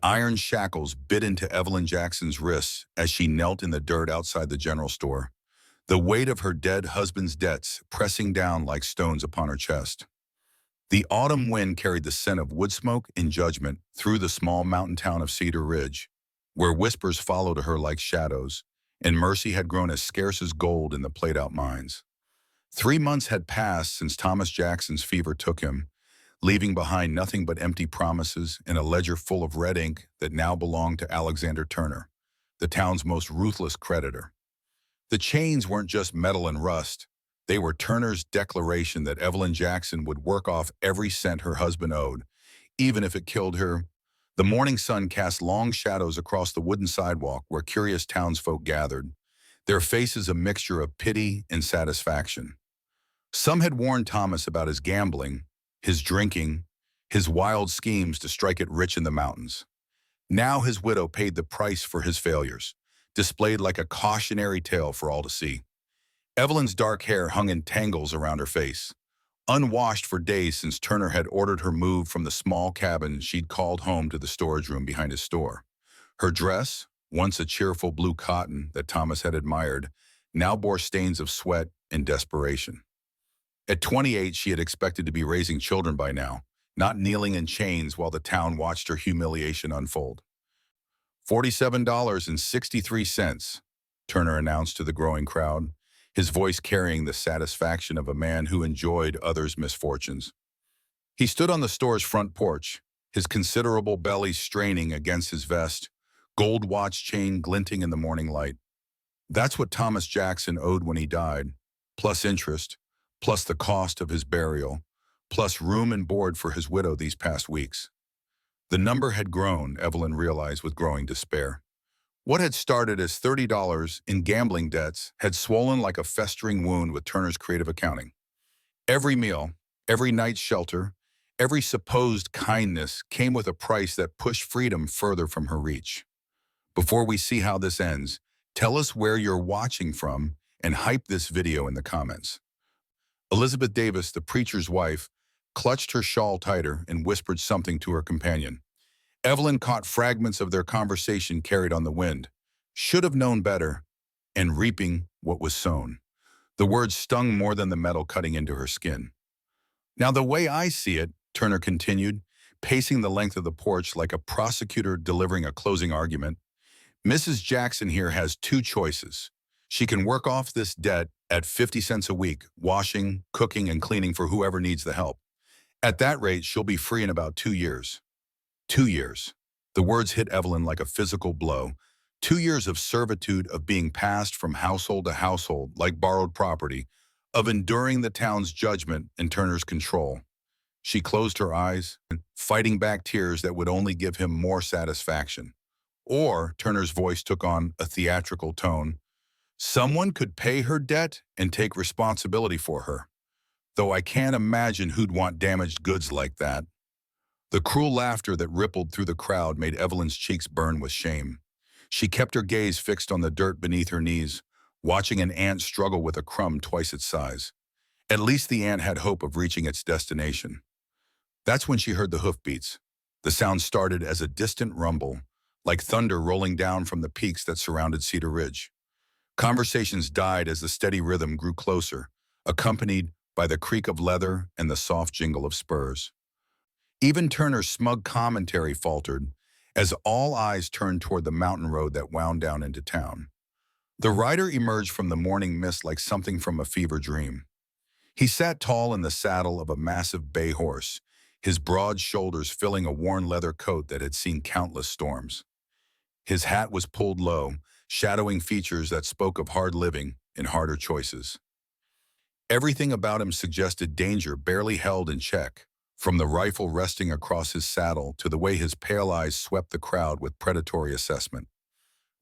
Iron shackles bit into Evelyn Jackson's wrists as she knelt in the dirt outside the general store, the weight of her dead husband's debts pressing down like stones upon her chest. The autumn wind carried the scent of wood smoke and judgment through the small mountain town of Cedar Ridge, where whispers followed her like shadows, and mercy had grown as scarce as gold in the played-out mines. 3 months had passed since Thomas Jackson's fever took him, leaving behind nothing but empty promises and a ledger full of red ink that now belonged to Alexander Turner, the town's most ruthless creditor. The chains weren't just metal and rust. They were Turner's declaration that Evelyn Jackson would work off every cent her husband owed, even if it killed her. The morning sun cast long shadows across the wooden sidewalk where curious townsfolk gathered, their faces a mixture of pity and satisfaction. Some had warned Thomas about his gambling, his drinking, his wild schemes to strike it rich in the mountains. Now his widow paid the price for his failures, displayed like a cautionary tale for all to see. Evelyn's dark hair hung in tangles around her face, unwashed for days since Turner had ordered her moved from the small cabin she'd called home to the storage room behind his store. Her dress, once a cheerful blue cotton that Thomas had admired, now bore stains of sweat and desperation. At 28, she had expected to be raising children by now, not kneeling in chains while the town watched her humiliation unfold. $47.63, Turner announced to the growing crowd, his voice carrying the satisfaction of a man who enjoyed others' misfortunes. He stood on the store's front porch, his considerable belly straining against his vest, gold watch chain glinting in the morning light. That's what Thomas Jackson owed when he died, plus interest, plus the cost of his burial, plus room and board for his widow these past weeks. The number had grown, Evelyn realized with growing despair. What had started as $30 in gambling debts had swollen like a festering wound with Turner's creative accounting. Every meal, every night's shelter, every supposed kindness came with a price that pushed freedom further from her reach. Before we see how this ends, tell us where you're watching from and hype this video in the comments. Elizabeth Davis, the preacher's wife, clutched her shawl tighter and whispered something to her companion. Evelyn caught fragments of their conversation carried on the wind. Should have known better, and reaping what was sown. The words stung more than the metal cutting into her skin. Now the way I see it, Turner continued, pacing the length of the porch like a prosecutor delivering a closing argument, Mrs. Jackson here has two choices. She can work off this debt at 50 cents a week, washing, cooking, and cleaning for whoever needs the help. At that rate, she'll be free in about 2 years. 2 years. The words hit Evelyn like a physical blow. 2 years of servitude, of being passed from household to household like borrowed property, of enduring the town's judgment and Turner's control. She closed her eyes, fighting back tears that would only give him more satisfaction. Or, Turner's voice took on a theatrical tone, someone could pay her debt and take responsibility for her. Though I can't imagine who'd want damaged goods like that. The cruel laughter that rippled through the crowd made Evelyn's cheeks burn with shame. She kept her gaze fixed on the dirt beneath her knees, watching an ant struggle with a crumb twice its size. At least the ant had hope of reaching its destination. That's when she heard the hoofbeats. The sound started as a distant rumble, like thunder rolling down from the peaks that surrounded Cedar Ridge. Conversations died as the steady rhythm grew closer, accompanied by the creak of leather and the soft jingle of spurs. Even Turner's smug commentary faltered as all eyes turned toward the mountain road that wound down into town. The rider emerged from the morning mist like something from a fever dream. He sat tall in the saddle of a massive bay horse, his broad shoulders filling a worn leather coat that had seen countless storms. His hat was pulled low, shadowing features that spoke of hard living and harder choices. Everything about him suggested danger barely held in check, from the rifle resting across his saddle to the way his pale eyes swept the crowd with predatory assessment.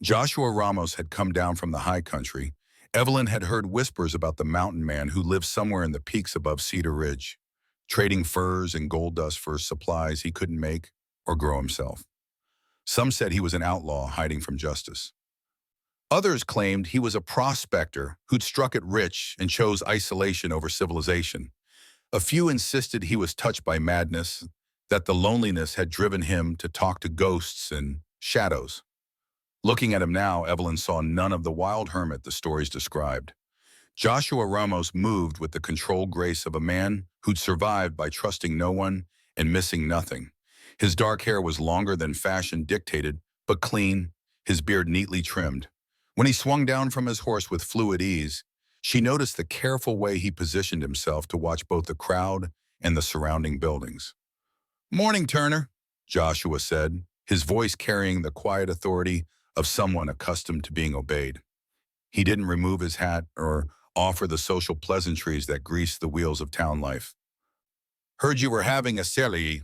Joshua Ramos had come down from the high country. Evelyn had heard whispers about the mountain man who lived somewhere in the peaks above Cedar Ridge, trading furs and gold dust for supplies he couldn't make or grow himself. Some said he was an outlaw hiding from justice. Others claimed he was a prospector who'd struck it rich and chose isolation over civilization. A few insisted he was touched by madness, that the loneliness had driven him to talk to ghosts and shadows. Looking at him now, Evelyn saw none of the wild hermit the stories described. Joshua Ramos moved with the controlled grace of a man who'd survived by trusting no one and missing nothing. His dark hair was longer than fashion dictated, but clean, his beard neatly trimmed. When he swung down from his horse with fluid ease, she noticed the careful way he positioned himself to watch both the crowd and the surrounding buildings. "Morning, Turner," Joshua said, his voice carrying the quiet authority of someone accustomed to being obeyed. He didn't remove his hat or offer the social pleasantries that grease the wheels of town life. "Heard you were having a cellie."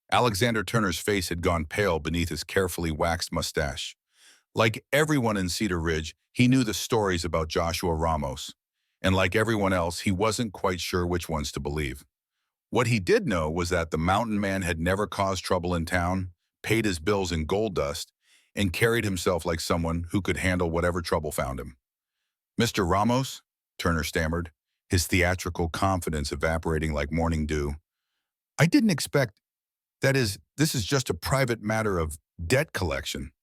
Alexander Turner's face had gone pale beneath his carefully waxed mustache. Like everyone in Cedar Ridge, he knew the stories about Joshua Ramos, and like everyone else, he wasn't quite sure which ones to believe. What he did know was that the mountain man had never caused trouble in town, paid his bills in gold dust, and carried himself like someone who could handle whatever trouble found him. "Mr. Ramos?" Turner stammered, his theatrical confidence evaporating like morning dew. "I didn't expect, this is just a private matter of debt collection."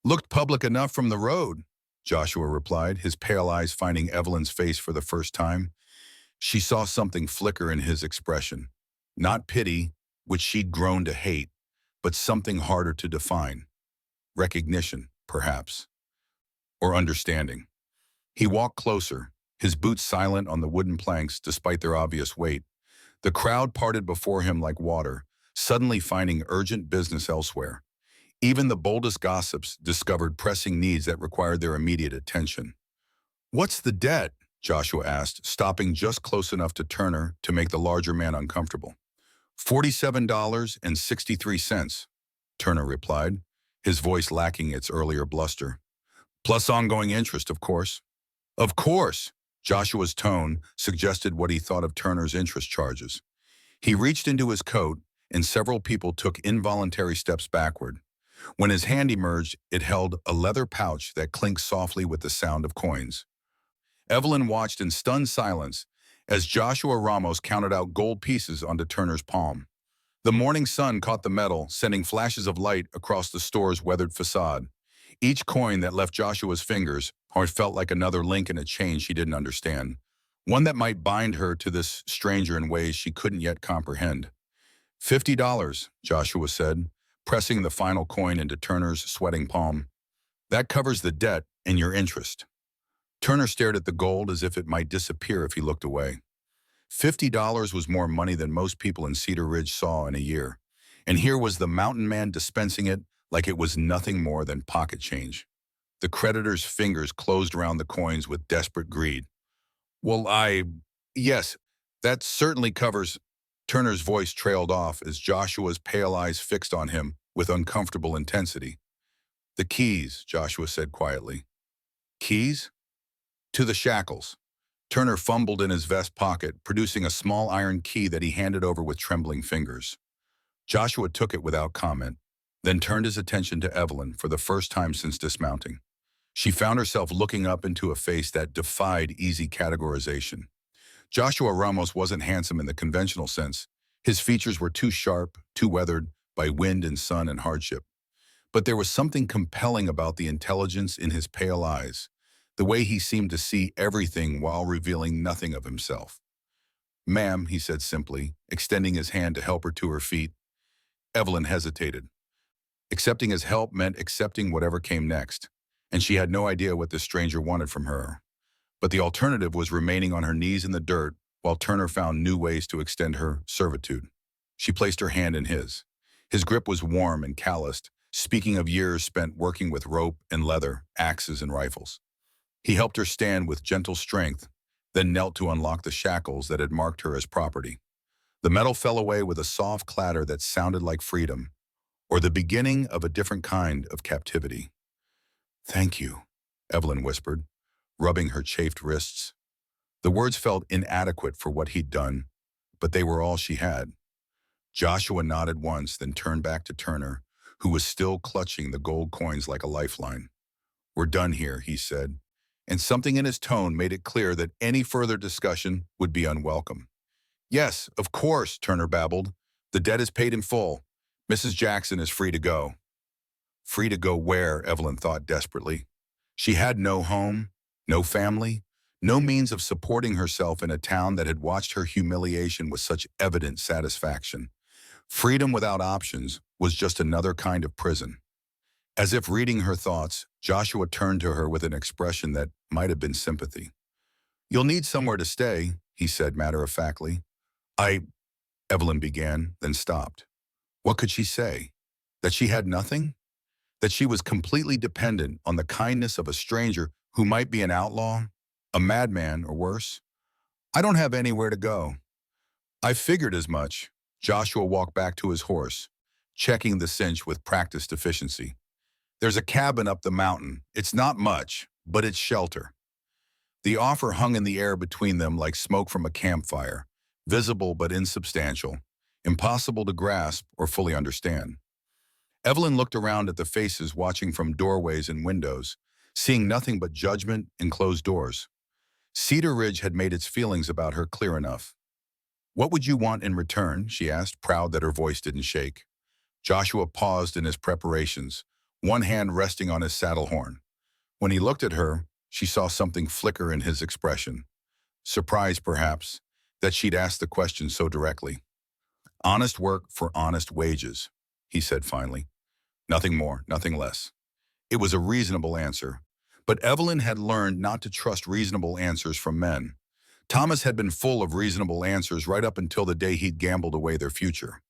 "Looked public enough from the road," Joshua replied, his pale eyes finding Evelyn's face for the first time. She saw something flicker in his expression. Not pity, which she'd grown to hate, but something harder to define. Recognition, perhaps. Or understanding. He walked closer, his boots silent on the wooden planks despite their obvious weight. The crowd parted before him like water, suddenly finding urgent business elsewhere. Even the boldest gossips discovered pressing needs that required their immediate attention. "What's the debt?" Joshua asked, stopping just close enough to Turner to make the larger man uncomfortable. $47.63, Turner replied, his voice lacking its earlier bluster. "Plus ongoing interest, of course." "Of course," Joshua's tone suggested what he thought of Turner's interest charges. He reached into his coat, and several people took involuntary steps backward. When his hand emerged, it held a leather pouch that clinked softly with the sound of coins. Evelyn watched in stunned silence as Joshua Ramos counted out gold pieces onto Turner's palm. The morning sun caught the metal, sending flashes of light across the store's weathered facade. Each coin that left Joshua's fingers felt like another link in a chain she didn't understand, one that might bind her to this stranger in ways she couldn't yet comprehend. $50, Joshua said, pressing the final coin into Turner's sweating palm. "That covers the debt and your interest." Turner stared at the gold as if it might disappear if he looked away. $50 was more money than most people in Cedar Ridge saw in a year, and here was the mountain man dispensing it like it was nothing more than pocket change. The creditor's fingers closed around the coins with desperate greed. "Well, yes, that certainly covers." Turner's voice trailed off as Joshua's pale eyes fixed on him with uncomfortable intensity. "The keys," Joshua said quietly. "Keys?" "To the shackles." Turner fumbled in his vest pocket, producing a small iron key that he handed over with trembling fingers. Joshua took it without comment, then turned his attention to Evelyn for the first time since dismounting. She found herself looking up into a face that defied easy categorization. Joshua Ramos wasn't handsome in the conventional sense. His features were too sharp, too weathered by wind and sun and hardship. But there was something compelling about the intelligence in his pale eyes, the way he seemed to see everything while revealing nothing of himself. "Ma'am," he said simply, extending his hand to help her to her feet. Evelyn hesitated. Accepting his help meant accepting whatever came next, and she had no idea what this stranger wanted from her. But the alternative was remaining on her knees in the dirt while Turner found new ways to extend her servitude. She placed her hand in his. His grip was warm and calloused, speaking of years spent working with rope and leather, axes and rifles. He helped her stand with gentle strength, then knelt to unlock the shackles that had marked her as property. The metal fell away with a soft clatter that sounded like freedom, or the beginning of a different kind of captivity. "Thank you," Evelyn whispered, rubbing her chafed wrists. The words felt inadequate for what he'd done, but they were all she had. Joshua nodded once, then turned back to Turner, who was still clutching the gold coins like a lifeline. "We're done here," he said, and something in his tone made it clear that any further discussion would be unwelcome. "Yes, of course," Turner babbled, The debt is paid in full. Mrs. Jackson is free to go. Free to go where? Evelyn thought desperately. She had no home, no family, no means of supporting herself in a town that had watched her humiliation with such evident satisfaction. Freedom without options was just another kind of prison. As if reading her thoughts, Joshua turned to her with an expression that might have been sympathy. "You'll need somewhere to stay," he said matter-of-factly. Evelyn began, then stopped. What could she say? That she had nothing? That she was completely dependent on the kindness of a stranger who might be an outlaw, a madman, or worse? "I don't have anywhere to go." "I figured as much." Joshua walked back to his horse, checking the cinch with practiced efficiency. "There's a cabin up the mountain. It's not much, but it's shelter." The offer hung in the air between them like smoke from a campfire, visible but insubstantial, impossible to grasp or fully understand. Evelyn looked around at the faces watching from doorways and windows, seeing nothing but judgment and closed doors. Cedar Ridge had made its feelings about her clear enough. "What would you want in return?" she asked, proud that her voice didn't shake. Joshua paused in his preparations, one hand resting on his saddle horn. When he looked at her, she saw something flicker in his expression. Surprise, perhaps, that she'd asked the question so directly. "Honest work for honest wages," he said finally. Nothing more, nothing less. It was a reasonable answer, but Evelyn had learned not to trust reasonable answers from men. Thomas had been full of reasonable answers right up until the day he'd gambled away their future.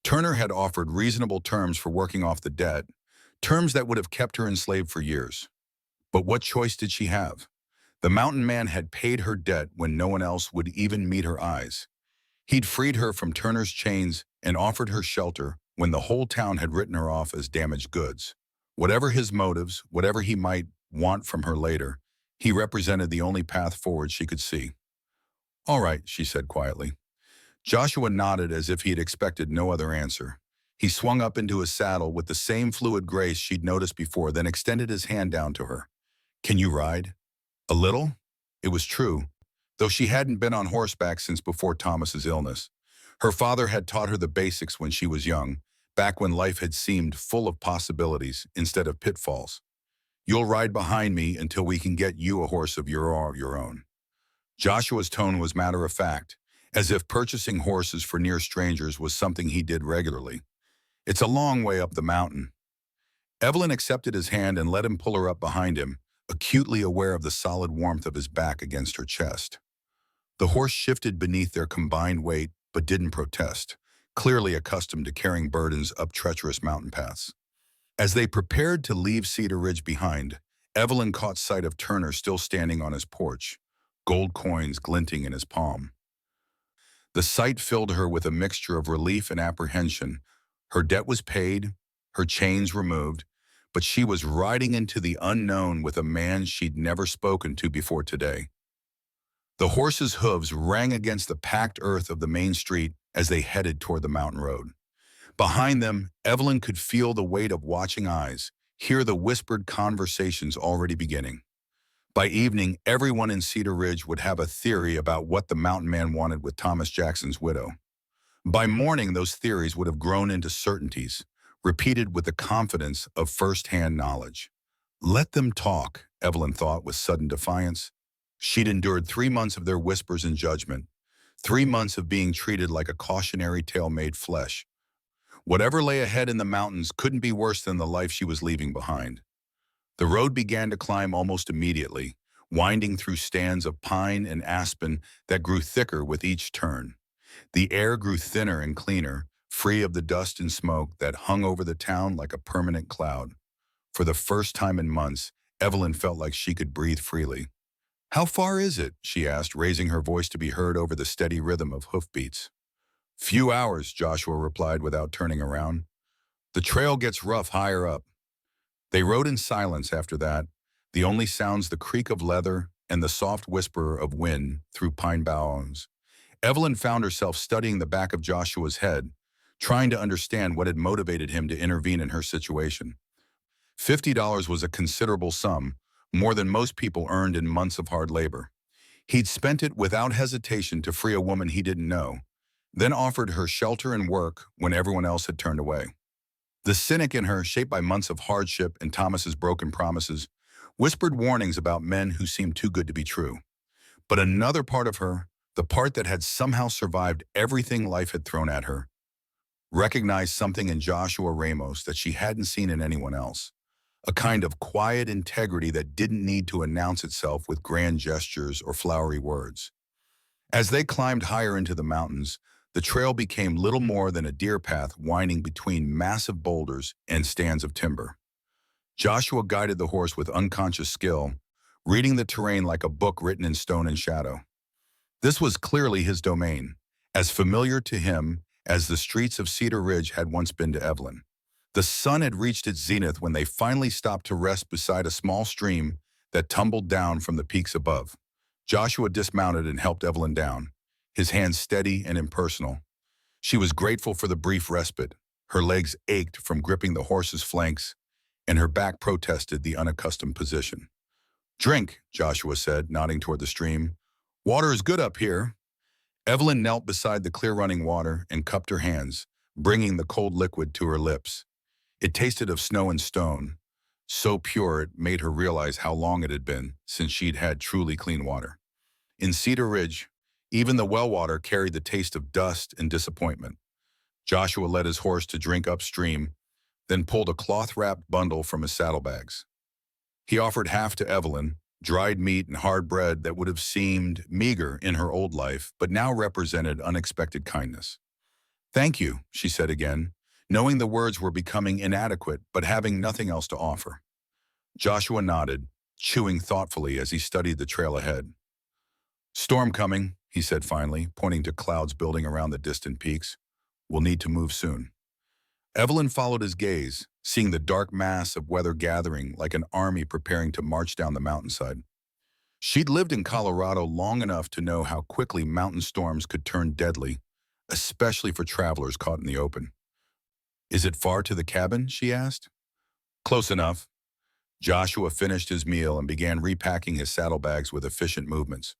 Turner had offered reasonable terms for working off the debt, terms that would have kept her enslaved for years. But what choice did she have? The mountain man had paid her debt when no one else would even meet her eyes. He'd freed her from Turner's chains and offered her shelter when the whole town had written her off as damaged goods. Whatever his motives, whatever he might want from her later, he represented the only path forward she could see. "All right," she said quietly. Joshua nodded as if he had expected no other answer. He swung up into his saddle with the same fluid grace she'd noticed before, then extended his hand down to her. "Can you ride?" "A little?" It was true, though she hadn't been on horseback since before Thomas's illness. Her father had taught her the basics when she was young, back when life had seemed full of possibilities instead of pitfalls. "You'll ride behind me until we can get you a horse of your own." Joshua's tone was matter-of-fact, as if purchasing horses for near strangers was something he did regularly. "It's a long way up the mountain." Evelyn accepted his hand and let him pull her up behind him, acutely aware of the solid warmth of his back against her chest. The horse shifted beneath their combined weight, but didn't protest, clearly accustomed to carrying burdens up treacherous mountain paths. As they prepared to leave Cedar Ridge behind, Evelyn caught sight of Turner still standing on his porch, gold coins glinting in his palm. The sight filled her with a mixture of relief and apprehension. Her debt was paid, her chains removed, but she was riding into the unknown with a man she'd never spoken to before today. The horse's hooves rang against the packed earth of the main street as they headed toward the mountain road. Behind them, Evelyn could feel the weight of watching eyes, hear the whispered conversations already beginning. By evening, everyone in Cedar Ridge would have a theory about what the mountain man wanted with Thomas Jackson's widow. By morning, those theories would have grown into certainties, repeated with the confidence of first-hand knowledge. Let them talk, Evelyn thought with sudden defiance. She'd endured 3 months of their whispers and judgment, 3 months of being treated like a cautionary tale made flesh. Whatever lay ahead in the mountains couldn't be worse than the life she was leaving behind. The road began to climb almost immediately, winding through stands of pine and aspen that grew thicker with each turn. The air grew thinner and cleaner, free of the dust and smoke that hung over the town like a permanent cloud. For the first time in months, Evelyn felt like she could breathe freely. "How far is it?" she asked, raising her voice to be heard over the steady rhythm of hoofbeats. "Few hours," Joshua replied without turning around. "The trail gets rough higher up." They rode in silence after that, the only sounds the creak of leather and the soft whisper of wind through pine boughs. Evelyn found herself studying the back of Joshua's head, trying to understand what had motivated him to intervene in her situation. $50 was a considerable sum, more than most people earned in months of hard labor. He'd spent it without hesitation to free a woman he didn't know. then offered her shelter and work when everyone else had turned away. The cynic in her, shaped by months of hardship and Thomas's broken promises, whispered warnings about men who seemed too good to be true. But another part of her, the part that had somehow survived everything life had thrown at her, recognized something in Joshua Ramos that she hadn't seen in anyone else. A kind of quiet integrity that didn't need to announce itself with grand gestures or flowery words. As they climbed higher into the mountains, the trail became little more than a deer path winding between massive boulders and stands of timber. Joshua guided the horse with unconscious skill, reading the terrain like a book written in stone and shadow. This was clearly his domain, as familiar to him as the streets of Cedar Ridge had once been to Evelyn. The sun had reached its zenith when they finally stopped to rest beside a small stream that tumbled down from the peaks above. Joshua dismounted and helped Evelyn down, his hands steady and impersonal. She was grateful for the brief respite. Her legs ached from gripping the horse's flanks, and her back protested the unaccustomed position. "Drink," Joshua said, nodding toward the stream. "Water is good up here." Evelyn knelt beside the clear-running water and cupped her hands, bringing the cold liquid to her lips. It tasted of snow and stone, so pure it made her realize how long it had been since she'd had truly clean water. In Cedar Ridge, even the well water carried the taste of dust and disappointment. Joshua led his horse to drink upstream, then pulled a cloth-wrapped bundle from his saddlebags. He offered half to Evelyn, dried meat and hard bread that would have seemed meager in her old life, but now represented unexpected kindness. "Thank you," she said again, knowing the words were becoming inadequate but having nothing else to offer. Joshua nodded, chewing thoughtfully as he studied the trail ahead. "Storm coming," he said finally, pointing to clouds building around the distant peaks. "We'll need to move soon." Evelyn followed his gaze, seeing the dark mass of weather gathering like an army preparing to march down the mountainside. She'd lived in Colorado long enough to know how quickly mountain storms could turn deadly, especially for travelers caught in the open. "Is it far to the cabin?" she asked. "Close enough." Joshua finished his meal and began repacking his saddlebags with efficient movements.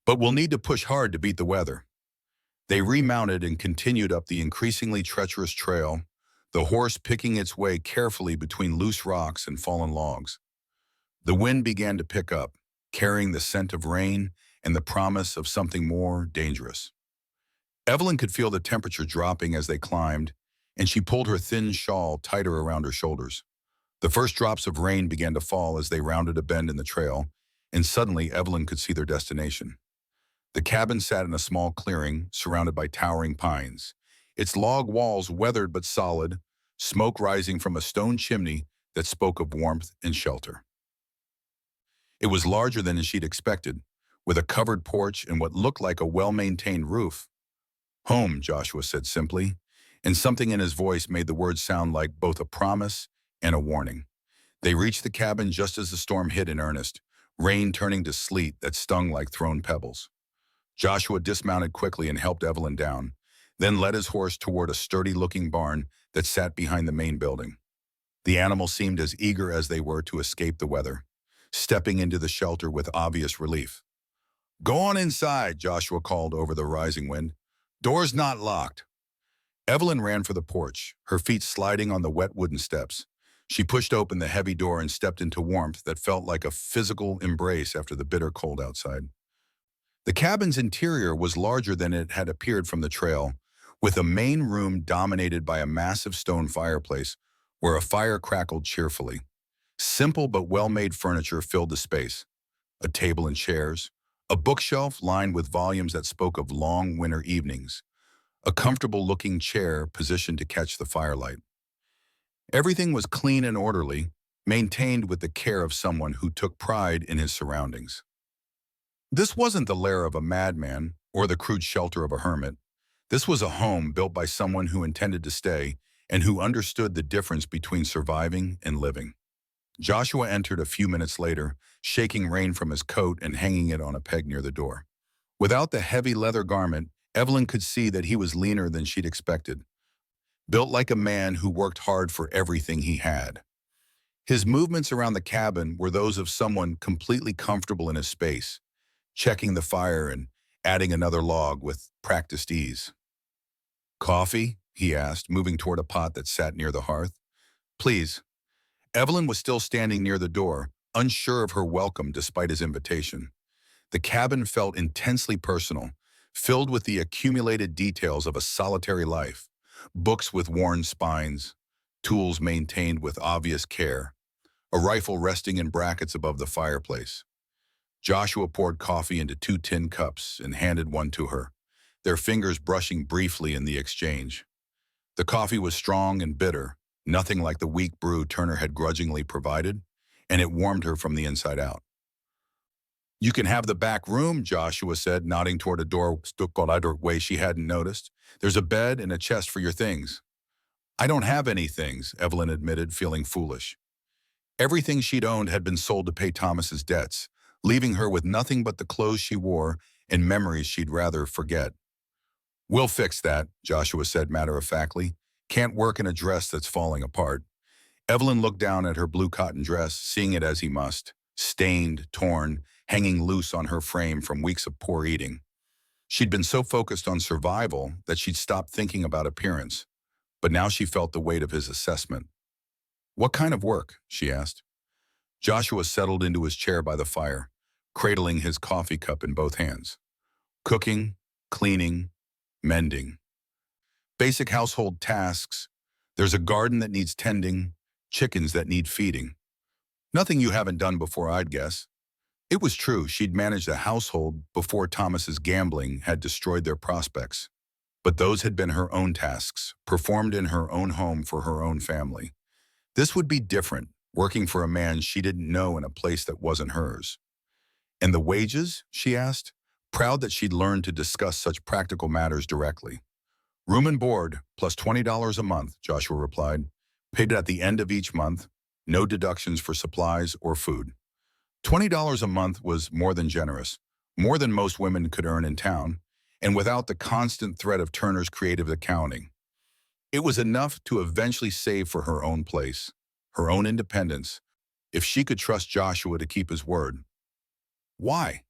"But we'll need to push hard to beat the weather." They remounted and continued up the increasingly treacherous trail, the horse picking its way carefully between loose rocks and fallen logs. The wind began to pick up, carrying the scent of rain and the promise of something more dangerous. Evelyn could feel the temperature dropping as they climbed, and she pulled her thin shawl tighter around her shoulders. The first drops of rain began to fall as they rounded a bend in the trail, and suddenly Evelyn could see their destination. The cabin sat in a small clearing surrounded by towering pines, its log walls weathered but solid, smoke rising from a stone chimney that spoke of warmth and shelter. It was larger than she'd expected, with a covered porch and what looked like a well-maintained roof. "Home," Joshua said simply, and something in his voice made the words sound like both a promise and a warning. They reached the cabin just as the storm hit in earnest, rain turning to sleet that stung like thrown pebbles. Joshua dismounted quickly and helped Evelyn down, then led his horse toward a sturdy-looking barn that sat behind the main building. The animal seemed as eager as they were to escape the weather, stepping into the shelter with obvious relief. "Go on inside," Joshua called over the rising wind. "Door's not locked." Evelyn ran for the porch, her feet sliding on the wet wooden steps. She pushed open the heavy door and stepped into warmth that felt like a physical embrace after the bitter cold outside. The cabin's interior was larger than it had appeared from the trail, with a main room dominated by a massive stone fireplace where a fire crackled cheerfully. Simple but well-made furniture filled the space: a table and chairs, a bookshelf lined with volumes that spoke of long winter evenings, a comfortable-looking chair positioned to catch the firelight. Everything was clean and orderly, maintained with the care of someone who took pride in his surroundings. This wasn't the lair of a madman or the crude shelter of a hermit. This was a home built by someone who intended to stay and who understood the difference between surviving and living. Joshua entered a few minutes later, shaking rain from his coat and hanging it on a peg near the door. Without the heavy leather garment, Evelyn could see that he was leaner than she'd expected, built like a man who worked hard for everything he had. His movements around the cabin were those of someone completely comfortable in his space, checking the fire and adding another log with practiced ease. Coffee? He asked, moving toward a pot that sat near the hearth. Please. Evelyn was still standing near the door, unsure of her welcome despite his invitation. The cabin felt intensely personal, filled with the accumulated details of a solitary life. Books with worn spines, tools maintained with obvious care, a rifle resting in brackets above the fireplace. Joshua poured coffee into 2 tin cups and handed one to her, their fingers brushing briefly in the exchange. The coffee was strong and bitter, nothing like the weak brew Turner had grudgingly provided, and it warmed her from the inside out. You can have the back room, Joshua said, nodding toward a door stuck on either way she hadn't noticed. There's a bed and a chest for your things. I don't have any things, Evelyn admitted, feeling foolish. Everything she'd owned had been sold to pay Thomas's debts, leaving her with nothing but the clothes she wore and memories she'd rather forget. We'll fix that, Joshua said matter-of-factly. Can't work in a dress that's falling apart. Evelyn looked down at her blue cotton dress, seeing it as he must, stained, torn, hanging loose on her frame from weeks of poor eating. She'd been so focused on survival that she'd stopped thinking about appearance, but now she felt the weight of his assessment. What kind of work? She asked. Joshua settled into his chair by the fire, cradling his coffee cup in both hands. Cooking, cleaning, mending. Basic household tasks. There's a garden that needs tending, chickens that need feeding. Nothing you haven't done before, I'd guess. It was true, she'd managed a household before Thomas's gambling had destroyed their prospects. But those had been her own tasks, performed in her own home for her own family. This would be different, working for a man she didn't know in a place that wasn't hers. And the wages? She asked, proud that she'd learned to discuss such practical matters directly. Room and board, plus $20 a month, Joshua replied, paid at the end of each month, no deductions for supplies or food. $20 a month was more than generous, more than most women could earn in town, and without the constant threat of Turner's creative accounting. It was enough to eventually save for her own place, her own independence, if she could trust Joshua to keep his word. Why?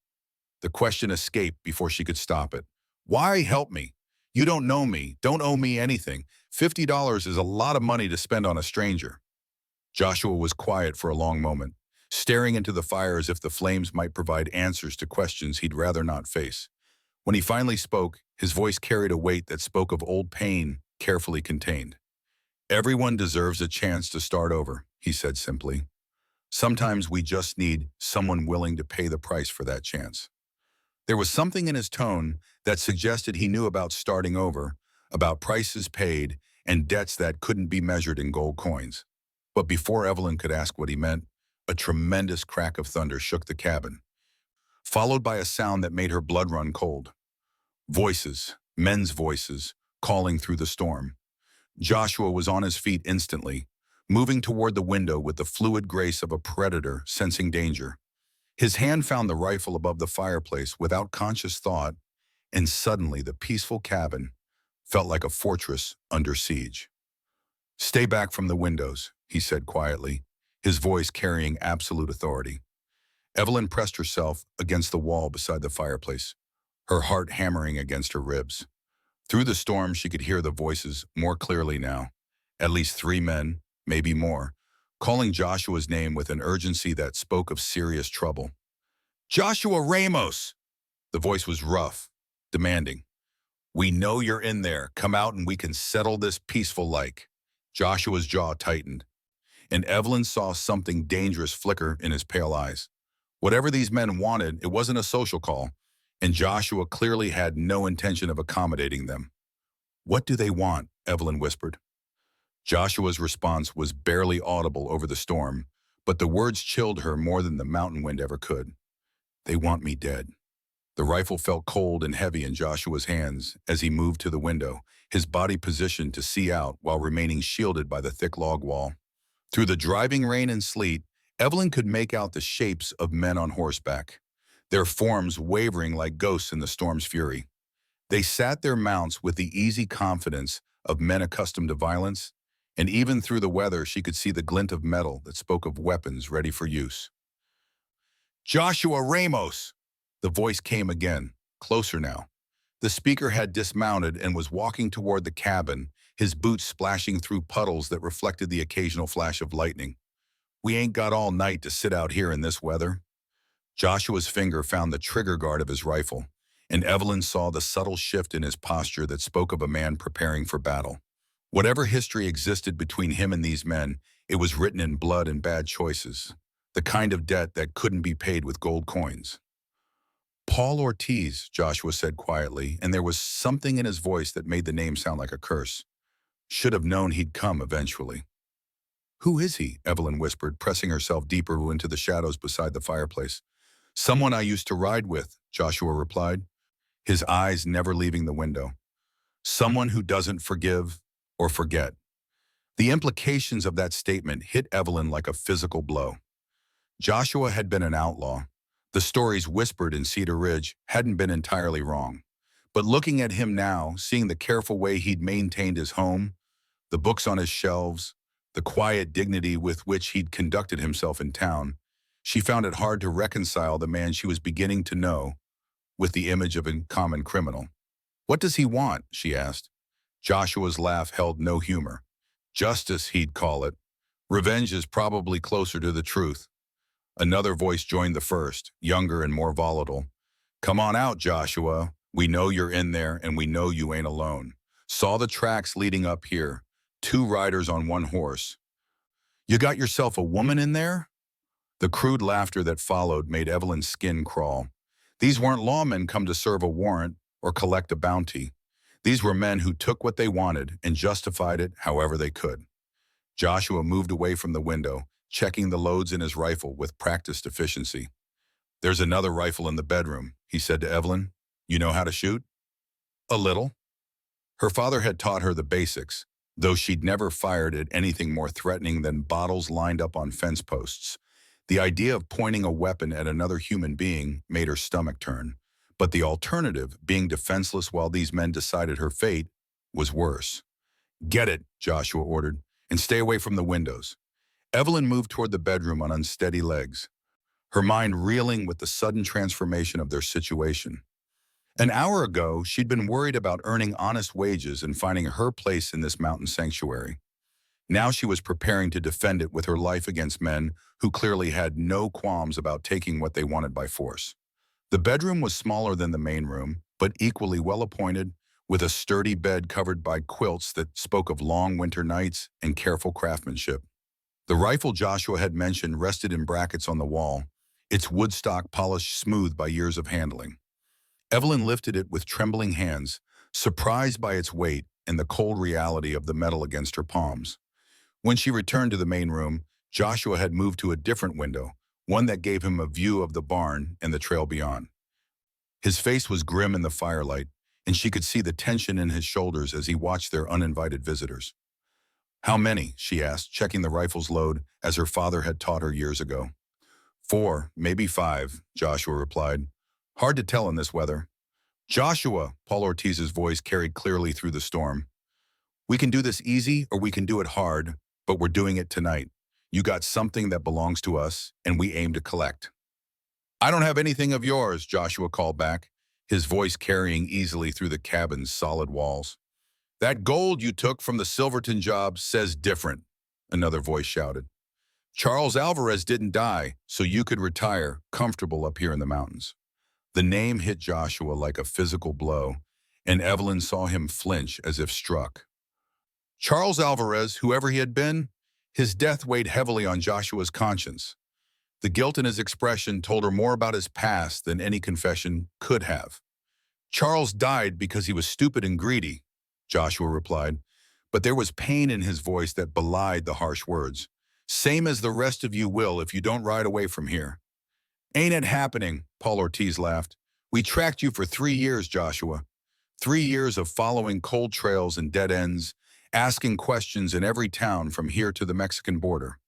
The question escaped before she could stop it. Why help me? You don't know me, don't owe me anything. $50 is a lot of money to spend on a stranger. Joshua was quiet for a long moment, staring into the fire as if the flames might provide answers to questions he'd rather not face. When he finally spoke, his voice carried a weight that spoke of old pain carefully contained. Everyone deserves a chance to start over, he said simply. Sometimes we just need someone willing to pay the price for that chance. There was something in his tone that suggested he knew about starting over, about prices paid, and debts that couldn't be measured in gold coins. But before Evelyn could ask what he meant, a tremendous crack of thunder shook the cabin, followed by a sound that made her blood run cold. Voices, men's voices, calling through the storm. Joshua was on his feet instantly, moving toward the window with the fluid grace of a predator sensing danger. His hand found the rifle above the fireplace without conscious thought, and suddenly the peaceful cabin felt like a fortress under siege. Stay back from the windows, he said quietly, his voice carrying absolute authority. Evelyn pressed herself against the wall beside the fireplace, her heart hammering against her ribs. Through the storm, she could hear the voices more clearly now, at least 3 men, maybe more, calling Joshua's name with an urgency that spoke of serious trouble. Joshua Ramos! The voice was rough, demanding. We know you're in there. Come out and we can settle this peaceful-like. Joshua's jaw tightened, and Evelyn saw something dangerous flicker in his pale eyes. Whatever these men wanted, it wasn't a social call, and Joshua clearly had no intention of accommodating them. What do they want? Evelyn whispered. Joshua's response was barely audible over the storm, but the words chilled her more than the mountain wind ever could. They want me dead. The rifle felt cold and heavy in Joshua's hands as he moved to the window, his body positioned to see out while remaining shielded by the thick log wall. Through the driving rain and sleet, Evelyn could make out the shapes of men on horseback, their forms wavering like ghosts in the storm's fury. They sat their mounts with the easy confidence of men accustomed to violence, and even through the weather she could see the glint of metal that spoke of weapons ready for use. Joshua Ramos! The voice came again, closer now. The speaker had dismounted and was walking toward the cabin, his boots splashing through puddles that reflected the occasional flash of lightning. "We ain't got all night to sit out here in this weather." Joshua's finger found the trigger guard of his rifle, and Evelyn saw the subtle shift in his posture that spoke of a man preparing for battle. Whatever history existed between him and these men, it was written in blood and bad choices, the kind of debt that couldn't be paid with gold coins. "Paul Ortiz," Joshua said quietly, and there was something in his voice that made the name sound like a curse. "Should have known he'd come eventually." "Who is he?" Evelyn whispered, pressing herself deeper into the shadows beside the fireplace. "Someone I used to ride with," Joshua replied, his eyes never leaving the window. "Someone who doesn't forgive or forget." The implications of that statement hit Evelyn like a physical blow. Joshua had been an outlaw. The stories whispered in Cedar Ridge hadn't been entirely wrong. But looking at him now, seeing the careful way he'd maintained his home, the books on his shelves, the quiet dignity with which he'd conducted himself in town, she found it hard to reconcile the man she was beginning to know with the image of a common criminal. "What does he want?" she asked. Joshua's laugh held no humor. "Justice, he'd call it. Revenge is probably closer to the truth." Another voice joined the first, younger and more volatile. "Come on out, Joshua. We know you're in there, and we know you ain't alone. Saw the tracks leading up here. 2 riders on 1 horse. You got yourself a woman in there?" The crude laughter that followed made Evelyn's skin crawl. These weren't lawmen come to serve a warrant or collect a bounty. These were men who took what they wanted and justified it however they could. Joshua moved away from the window, checking the loads in his rifle with practiced efficiency. "There's another rifle in the bedroom," he said to Evelyn. "You know how to shoot?" "A little." Her father had taught her the basics, though she'd never fired at anything more threatening than bottles lined up on fence posts. The idea of pointing a weapon at another human being made her stomach turn. But the alternative, being defenseless while these men decided her fate, was worse. "Get it," Joshua ordered, "and stay away from the windows." Evelyn moved toward the bedroom on unsteady legs, her mind reeling with the sudden transformation of their situation. An hour ago, she'd been worried about earning honest wages and finding her place in this mountain sanctuary. Now she was preparing to defend it with her life against men who clearly had no qualms about taking what they wanted by force. The bedroom was smaller than the main room, but equally well-appointed, with a sturdy bed covered by quilts that spoke of long winter nights and careful craftsmanship. The rifle Joshua had mentioned rested in brackets on the wall, its woodstock polished smooth by years of handling. Evelyn lifted it with trembling hands, surprised by its weight and the cold reality of the metal against her palms. When she returned to the main room, Joshua had moved to a different window, one that gave him a view of the barn and the trail beyond. His face was grim in the firelight, and she could see the tension in his shoulders as he watched their uninvited visitors. "How many?" she asked, checking the rifle's load as her father had taught her years ago. "4, maybe 5, Joshua replied. "Hard to tell in this weather." "Joshua," Paul Ortiz's voice carried clearly through the storm. "We can do this easy or we can do it hard, but we're doing it tonight. You got something that belongs to us, and we aim to collect." "I don't have anything of yours," Joshua called back, his voice carrying easily through the cabin's solid walls. "That gold you took from the Silverton job says different," another voice shouted. "Charles Alvarez didn't die, so you could retire, comfortable up here in the mountains." The name hit Joshua like a physical blow, and Evelyn saw him flinch as if struck. Charles Alvarez, whoever he had been, his death weighed heavily on Joshua's conscience. The guilt in his expression told her more about his past than any confession could have. "Charles died because he was stupid and greedy," Joshua replied, but there was pain in his voice that belied the harsh words. "Same as the rest of you will if you don't ride away from here." "Ain't it happening?" Paul Ortiz laughed. "We tracked you for 3 years, Joshua. 3 years of following cold trails and dead ends, asking questions in every town from here to the Mexican border.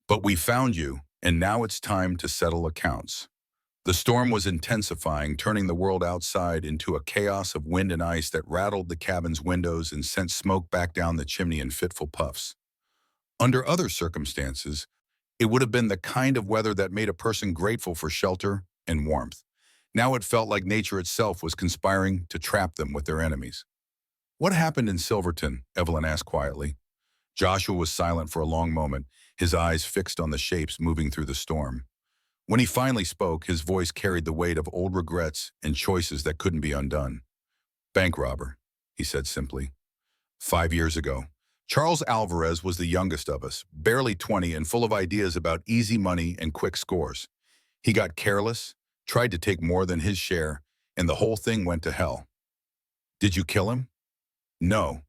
But we found you, and now it's time to settle accounts." The storm was intensifying, turning the world outside into a chaos of wind and ice that rattled the cabin's windows and sent smoke back down the chimney in fitful puffs. Under other circumstances, it would have been the kind of weather that made a person grateful for shelter and warmth. Now it felt like nature itself was conspiring to trap them with their enemies. "What happened in Silverton?" Evelyn asked quietly. Joshua was silent for a long moment, his eyes fixed on the shapes moving through the storm. When he finally spoke, his voice carried the weight of old regrets and choices that couldn't be undone. "Bank robber," he said simply. 5 years ago. Charles Alvarez was the youngest of us, barely 20 and full of ideas about easy money and quick scores. He got careless, tried to take more than his share, and the whole thing went to hell. "Did you kill him?" "No."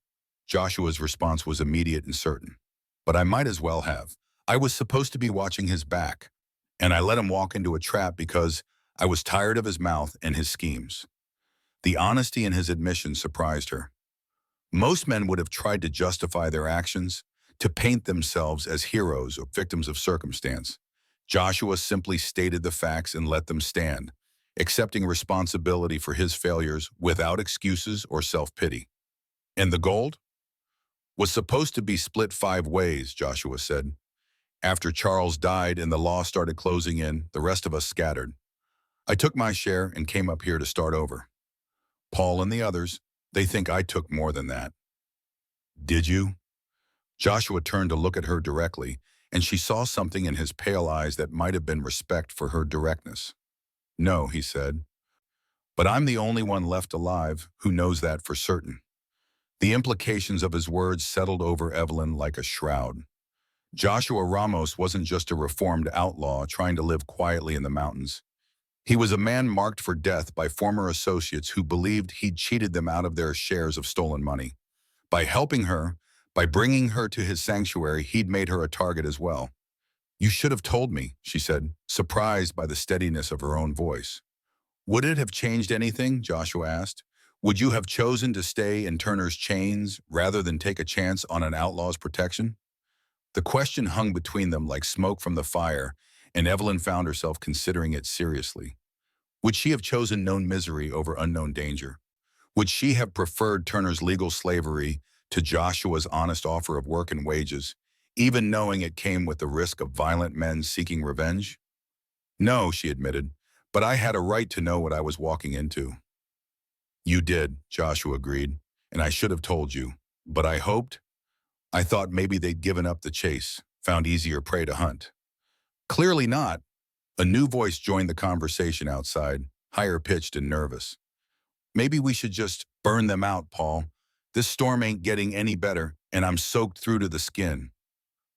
Joshua's response was immediate and certain. "But I might as well have. I was supposed to be watching his back, and I let him walk into a trap because I was tired of his mouth and his schemes." The honesty in his admission surprised her. Most men would have tried to justify their actions, to paint themselves as heroes or victims of circumstance. Joshua simply stated the facts and let them stand, accepting responsibility for his failures without excuses or self-pity. "And the gold?" "Was supposed to be split 5 ways," Joshua said. "After Charles died and the law started closing in, the rest of us scattered. I took my share and came up here to start over. Paul and the others, they think I took more than that." "Did you?" Joshua turned to look at her directly, and she saw something in his pale eyes that might have been respect for her directness. "No," he said, "but I'm the only one left alive who knows that for certain." The implications of his words settled over Evelyn like a shroud. Joshua Ramos wasn't just a reformed outlaw trying to live quietly in the mountains. He was a man marked for death by former associates who believed he'd cheated them out of their shares of stolen money. By helping her, by bringing her to his sanctuary, he'd made her a target as well. "You should have told me," she said, surprised by the steadiness of her own voice. "Would it have changed anything?" Joshua asked. "Would you have chosen to stay in Turner's chains rather than take a chance on an outlaw's protection?" The question hung between them like smoke from the fire, and Evelyn found herself considering it seriously. Would she have chosen known misery over unknown danger? Would she have preferred Turner's legal slavery to Joshua's honest offer of work and wages, even knowing it came with the risk of violent men seeking revenge? "No," she admitted, "but I had a right to know what I was walking into." "You did," Joshua agreed, "and I should have told you. But I thought maybe they'd given up the chase, found easier prey to hunt." "Clearly not." A new voice joined the conversation outside, higher pitched and nervous. "Maybe we should just burn them out, Paul. This storm ain't getting any better, and I'm soaked through to the skin."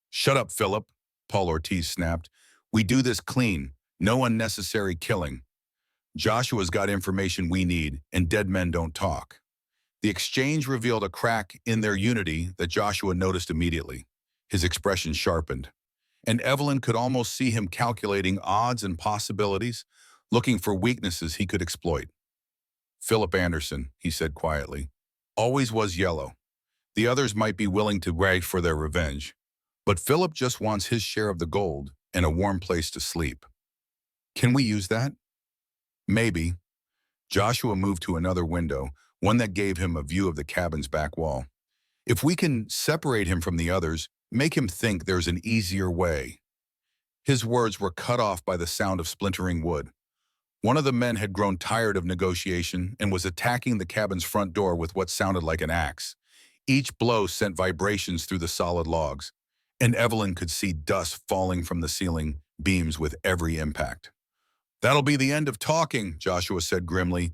"Shut up, Philip," Paul Ortiz snapped. "We do this clean, no unnecessary killing. Joshua's got information we need, and dead men don't talk." The exchange revealed a crack in their unity that Joshua noticed immediately. His expression sharpened, and Evelyn could almost see him calculating odds and possibilities, looking for weaknesses he could exploit. "Philip Anderson," he said quietly, "always was yellow. The others might be willing to wait for their revenge, but Philip just wants his share of the gold and a warm place to sleep. Can we use that?" "Maybe." Joshua moved to another window, one that gave him a view of the cabin's back wall. "If we can separate him from the others, make him think there's an easier way." His words were cut off by the sound of splintering wood. One of the men had grown tired of negotiation and was attacking the cabin's front door with what sounded like an axe. Each blow sent vibrations through the solid logs, and Evelyn could see dust falling from the ceiling beams with every impact. "That'll be the end of talking," Joshua said grimly,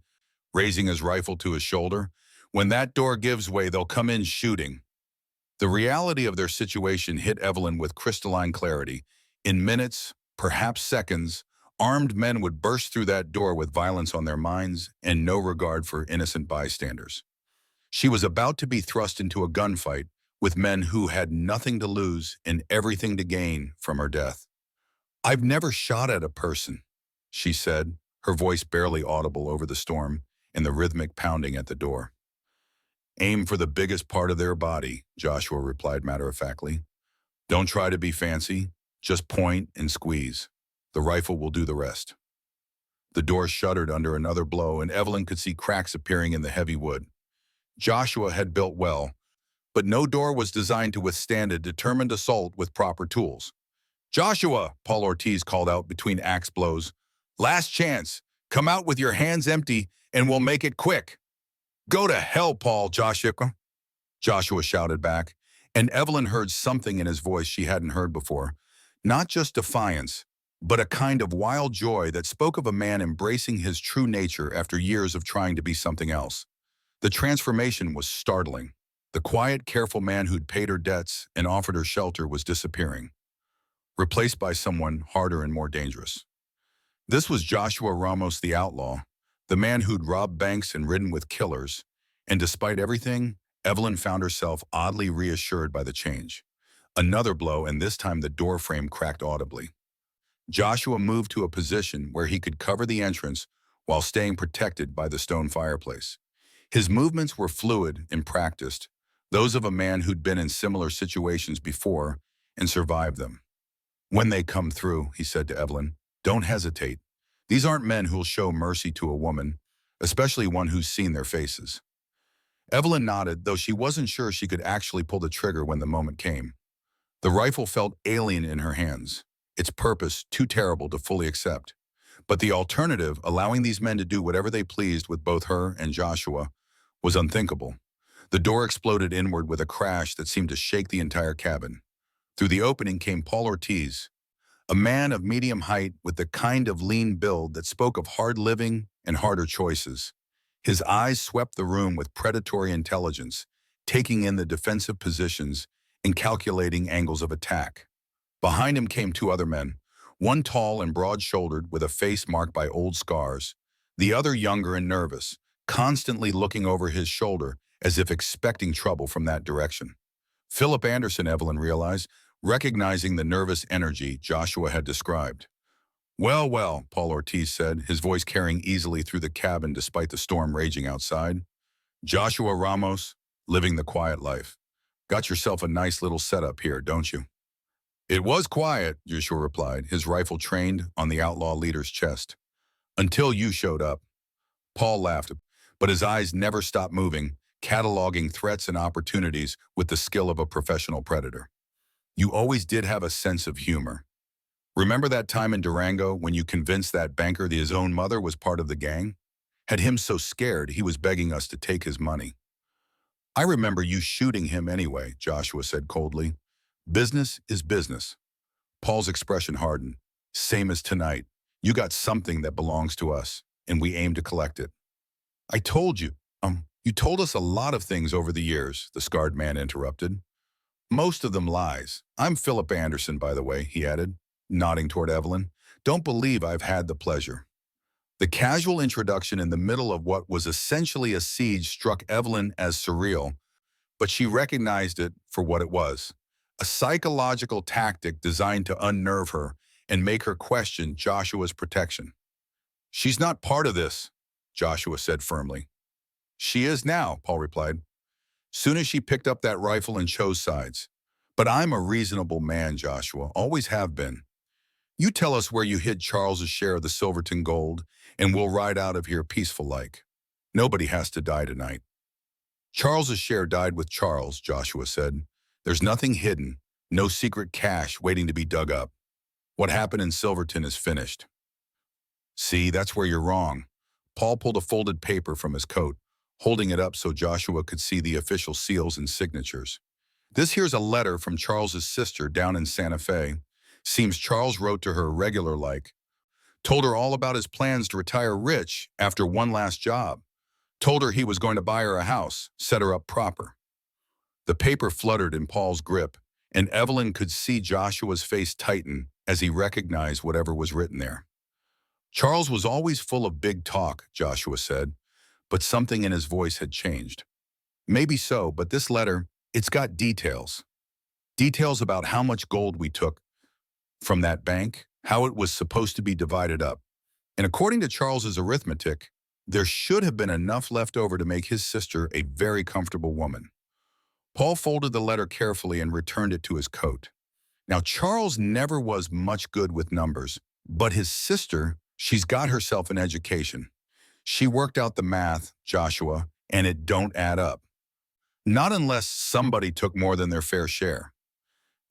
raising his rifle to his shoulder. "When that door gives way, they'll come in shooting." The reality of their situation hit Evelyn with crystalline clarity. In minutes, perhaps seconds, armed men would burst through that door with violence on their minds and no regard for innocent bystanders. She was about to be thrust into a gunfight with men who had nothing to lose and everything to gain from her death. "I've never shot at a person," she said, her voice barely audible over the storm and the rhythmic pounding at the door. "Aim for the biggest part of their body," Joshua replied matter-of-factly. "Don't try to be fancy, just point and squeeze. The rifle will do the rest." The door shuddered under another blow, and Evelyn could see cracks appearing in the heavy wood. Joshua had built well, but no door was designed to withstand a determined assault with proper tools. "Joshua," Paul Ortiz called out between axe blows. "Last chance. Come out with your hands empty, and we'll make it quick. Go to hell, Paul, Joshua shouted back, and Evelyn heard something in his voice she hadn't heard before. Not just defiance, but a kind of wild joy that spoke of a man embracing his true nature after years of trying to be something else. The transformation was startling. The quiet, careful man who'd paid her debts and offered her shelter was disappearing, replaced by someone harder and more dangerous. This was Joshua Ramos the outlaw, the man who'd robbed banks and ridden with killers, and despite everything, Evelyn found herself oddly reassured by the change. Another blow, and this time the door frame cracked audibly. Joshua moved to a position where he could cover the entrance while staying protected by the stone fireplace. His movements were fluid and practiced, those of a man who'd been in similar situations before and survived them. When they come through, he said to Evelyn, don't hesitate. These aren't men who'll show mercy to a woman, especially one who's seen their faces. Evelyn nodded, though she wasn't sure she could actually pull the trigger when the moment came. The rifle felt alien in her hands, its purpose too terrible to fully accept. But the alternative, allowing these men to do whatever they pleased with both her and Joshua, was unthinkable. The door exploded inward with a crash that seemed to shake the entire cabin. Through the opening came Paul Ortiz, a man of medium height with the kind of lean build that spoke of hard living and harder choices. His eyes swept the room with predatory intelligence, taking in the defensive positions and calculating angles of attack. Behind him came two other men, one tall and broad-shouldered with a face marked by old scars, the other younger and nervous, constantly looking over his shoulder as if expecting trouble from that direction. Philip Anderson, Evelyn realized, recognizing the nervous energy Joshua had described. Well, well, Paul Ortiz said, his voice carrying easily through the cabin despite the storm raging outside. Joshua Ramos, living the quiet life. Got yourself a nice little setup here, don't you? It was quiet, Joshua replied, his rifle trained on the outlaw leader's chest. Until you showed up. Paul laughed, but his eyes never stopped moving, cataloging threats and opportunities with the skill of a professional predator. You always did have a sense of humor. Remember that time in Durango when you convinced that banker that his own mother was part of the gang? Had him so scared he was begging us to take his money. I remember you shooting him anyway, Joshua said coldly. Business is business. Paul's expression hardened. Same as tonight. You got something that belongs to us, and we aim to collect it. I told you. You told us a lot of things over the years, the scarred man interrupted. Most of them lies. I'm Philip Anderson, by the way, he added, nodding toward Evelyn. Don't believe I've had the pleasure. The casual introduction in the middle of what was essentially a siege struck Evelyn as surreal, but she recognized it for what it was. A psychological tactic designed to unnerve her and make her question Joshua's protection. She's not part of this, Joshua said firmly. She is now, Paul replied. Soon as she picked up that rifle and chose sides. But I'm a reasonable man, Joshua, always have been. You tell us where you hid Charles's share of the Silverton gold, and we'll ride out of here peaceful-like. Nobody has to die tonight. Charles's share died with Charles, Joshua said. There's nothing hidden, no secret cash waiting to be dug up. What happened in Silverton is finished. See, that's where you're wrong. Paul pulled a folded paper from his coat, holding it up so Joshua could see the official seals and signatures. This here's a letter from Charles's sister down in Santa Fe. Seems Charles wrote to her regular-like. Told her all about his plans to retire rich after one last job. Told her he was going to buy her a house, set her up proper. The paper fluttered in Paul's grip, and Evelyn could see Joshua's face tighten as he recognized whatever was written there. Charles was always full of big talk, Joshua said, but something in his voice had changed. Maybe so, but this letter, it's got details. Details about how much gold we took from that bank, how it was supposed to be divided up. And according to Charles's arithmetic, there should have been enough left over to make his sister a very comfortable woman. Paul folded the letter carefully and returned it to his coat. Now, Charles never was much good with numbers, but his sister, she's got herself an education. She worked out the math, Joshua, and it don't add up. Not unless somebody took more than their fair share.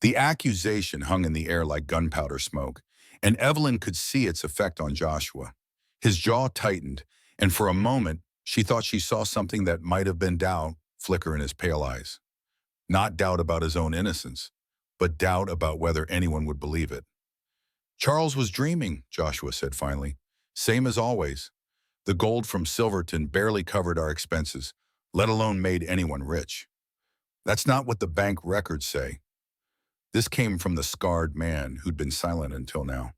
The accusation hung in the air like gunpowder smoke, and Evelyn could see its effect on Joshua. His jaw tightened, and for a moment, she thought she saw something that might have been doubt flicker in his pale eyes. Not doubt about his own innocence, but doubt about whether anyone would believe it. Charles was dreaming, Joshua said finally. Same as always. The gold from Silverton barely covered our expenses, let alone made anyone rich. That's not what the bank records say. This came from the scarred man who'd been silent until now.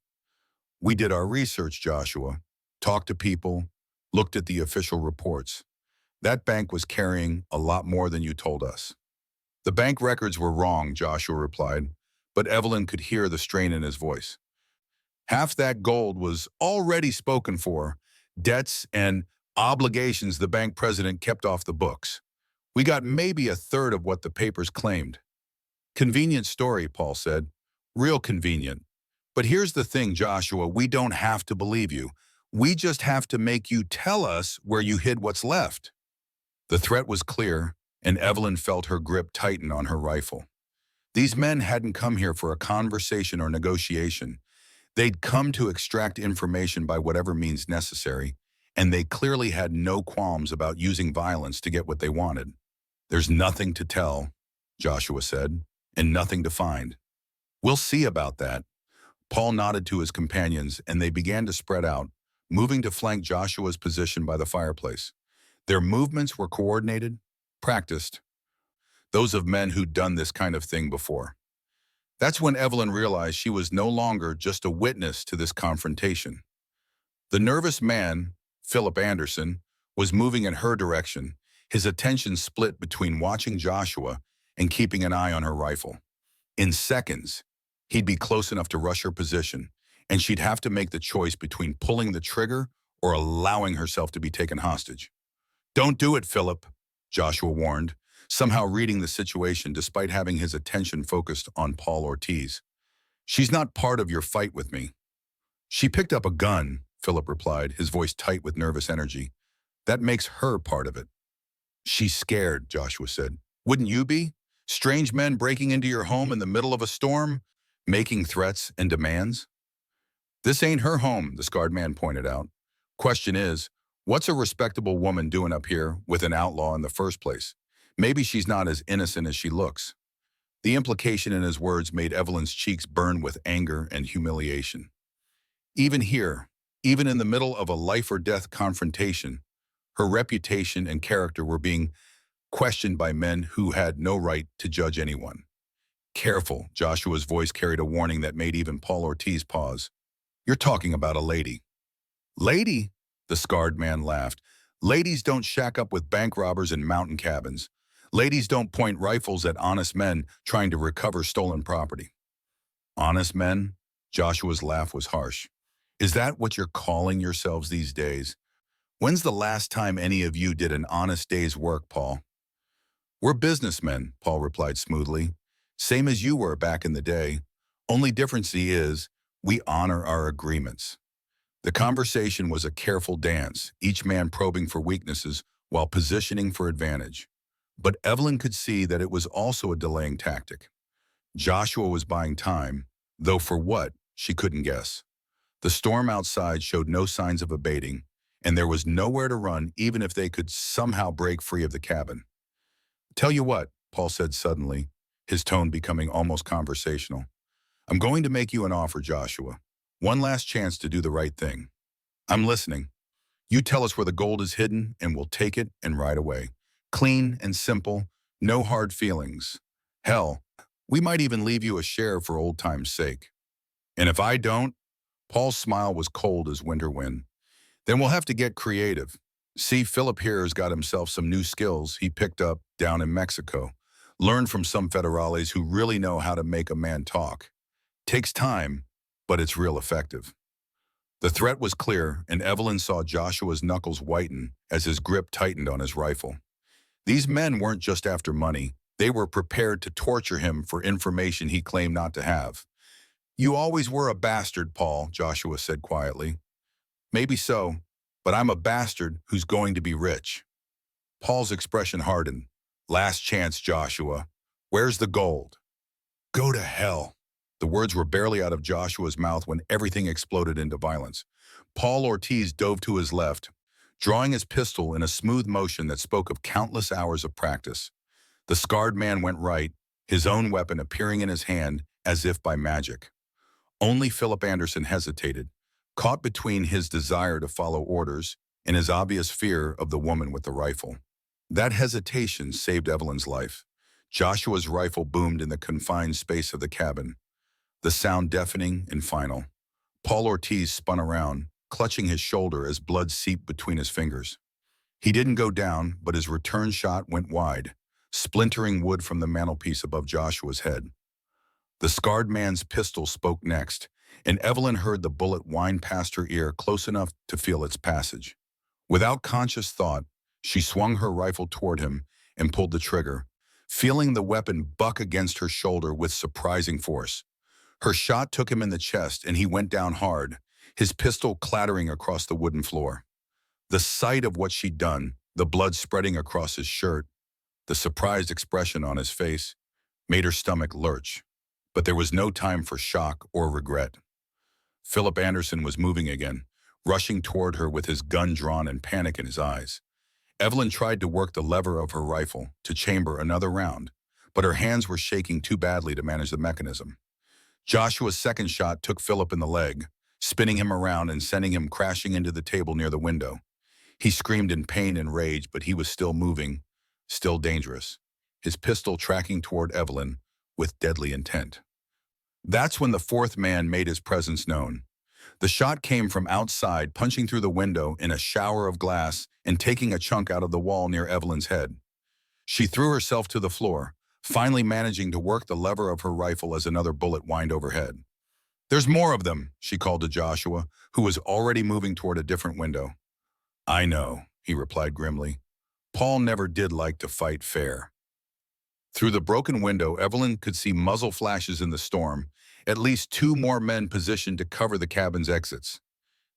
We did our research, Joshua, talked to people, looked at the official reports. That bank was carrying a lot more than you told us. The bank records were wrong, Joshua replied, but Evelyn could hear the strain in his voice. Half that gold was already spoken for, debts and obligations the bank president kept off the books. We got maybe a third of what the papers claimed. Convenient story, Paul said. Real convenient. But here's the thing, Joshua, we don't have to believe you. We just have to make you tell us where you hid what's left. The threat was clear, and Evelyn felt her grip tighten on her rifle. These men hadn't come here for a conversation or negotiation. They'd come to extract information by whatever means necessary, and they clearly had no qualms about using violence to get what they wanted. There's nothing to tell, Joshua said, and nothing to find. We'll see about that. Paul nodded to his companions, and they began to spread out, moving to flank Joshua's position by the fireplace. Their movements were coordinated, practiced, those of men who'd done this kind of thing before. That's when Evelyn realized she was no longer just a witness to this confrontation. The nervous man, Philip Anderson, was moving in her direction, his attention split between watching Joshua and keeping an eye on her rifle. In seconds, he'd be close enough to rush her position, and she'd have to make the choice between pulling the trigger or allowing herself to be taken hostage. Don't do it, Philip, Joshua warned, somehow reading the situation despite having his attention focused on Paul Ortiz. She's not part of your fight with me. She picked up a gun, Philip replied, his voice tight with nervous energy. That makes her part of it. She's scared, Joshua said. Wouldn't you be? Strange men breaking into your home in the middle of a storm, making threats and demands? This ain't her home, the scarred man pointed out. Question is, what's a respectable woman doing up here with an outlaw in the first place? Maybe she's not as innocent as she looks. The implication in his words made Evelyn's cheeks burn with anger and humiliation. Even here, even in the middle of a life-or-death confrontation, her reputation and character were being questioned by men who had no right to judge anyone. Careful, Joshua's voice carried a warning that made even Paul Ortiz pause. You're talking about a lady. Lady? The scarred man laughed. Ladies don't shack up with bank robbers in mountain cabins. Ladies don't point rifles at honest men trying to recover stolen property. Honest men? Joshua's laugh was harsh. Is that what you're calling yourselves these days? When's the last time any of you did an honest day's work, Paul? We're businessmen, Paul replied smoothly. Same as you were back in the day. Only difference is we honor our agreements. The conversation was a careful dance, each man probing for weaknesses while positioning for advantage. But Evelyn could see that it was also a delaying tactic. Joshua was buying time, though for what, she couldn't guess. The storm outside showed no signs of abating, and there was nowhere to run even if they could somehow break free of the cabin. Tell you what, Paul said suddenly, his tone becoming almost conversational. I'm going to make you an offer, Joshua. One last chance to do the right thing. I'm listening. You tell us where the gold is hidden, and we'll take it and ride away. Clean and simple, no hard feelings. Hell, we might even leave you a share for old time's sake. And if I don't, Paul's smile was cold as winter wind. Then we'll have to get creative. See, Philip here has got himself some new skills he picked up down in Mexico. Learned from some federales who really know how to make a man talk. Takes time, but it's real effective. The threat was clear, and Evelyn saw Joshua's knuckles whiten as his grip tightened on his rifle. These men weren't just after money. They were prepared to torture him for information he claimed not to have. You always were a bastard, Paul, Joshua said quietly. Maybe so, but I'm a bastard who's going to be rich. Paul's expression hardened. Last chance, Joshua. Where's the gold? Go to hell. The words were barely out of Joshua's mouth when everything exploded into violence. Paul Ortiz dove to his left, drawing his pistol in a smooth motion that spoke of countless hours of practice. The scarred man went right, his own weapon appearing in his hand as if by magic. Only Philip Anderson hesitated, caught between his desire to follow orders and his obvious fear of the woman with the rifle. That hesitation saved Evelyn's life. Joshua's rifle boomed in the confined space of the cabin, the sound deafening and final. Paul Ortiz spun around, clutching his shoulder as blood seeped between his fingers. He didn't go down, but his return shot went wide, splintering wood from the mantelpiece above Joshua's head. The scarred man's pistol spoke next, and Evelyn heard the bullet wind past her ear close enough to feel its passage. Without conscious thought, she swung her rifle toward him and pulled the trigger, feeling the weapon buck against her shoulder with surprising force. Her shot took him in the chest, and he went down hard, his pistol clattering across the wooden floor. The sight of what she'd done, the blood spreading across his shirt, the surprised expression on his face, made her stomach lurch. But there was no time for shock or regret. Philip Anderson was moving again, rushing toward her with his gun drawn and panic in his eyes. Evelyn tried to work the lever of her rifle to chamber another round, but her hands were shaking too badly to manage the mechanism. Joshua's second shot took Philip in the leg, spinning him around and sending him crashing into the table near the window. He screamed in pain and rage, but he was still moving, still dangerous, his pistol tracking toward Evelyn with deadly intent. That's when the fourth man made his presence known. The shot came from outside, punching through the window in a shower of glass and taking a chunk out of the wall near Evelyn's head. She threw herself to the floor, finally managing to work the lever of her rifle as another bullet whined overhead. "There's more of them," she called to Joshua, who was already moving toward a different window. "I know," he replied grimly. Paul never did like to fight fair. Through the broken window, Evelyn could see muzzle flashes in the storm, at least two more men positioned to cover the cabin's exits.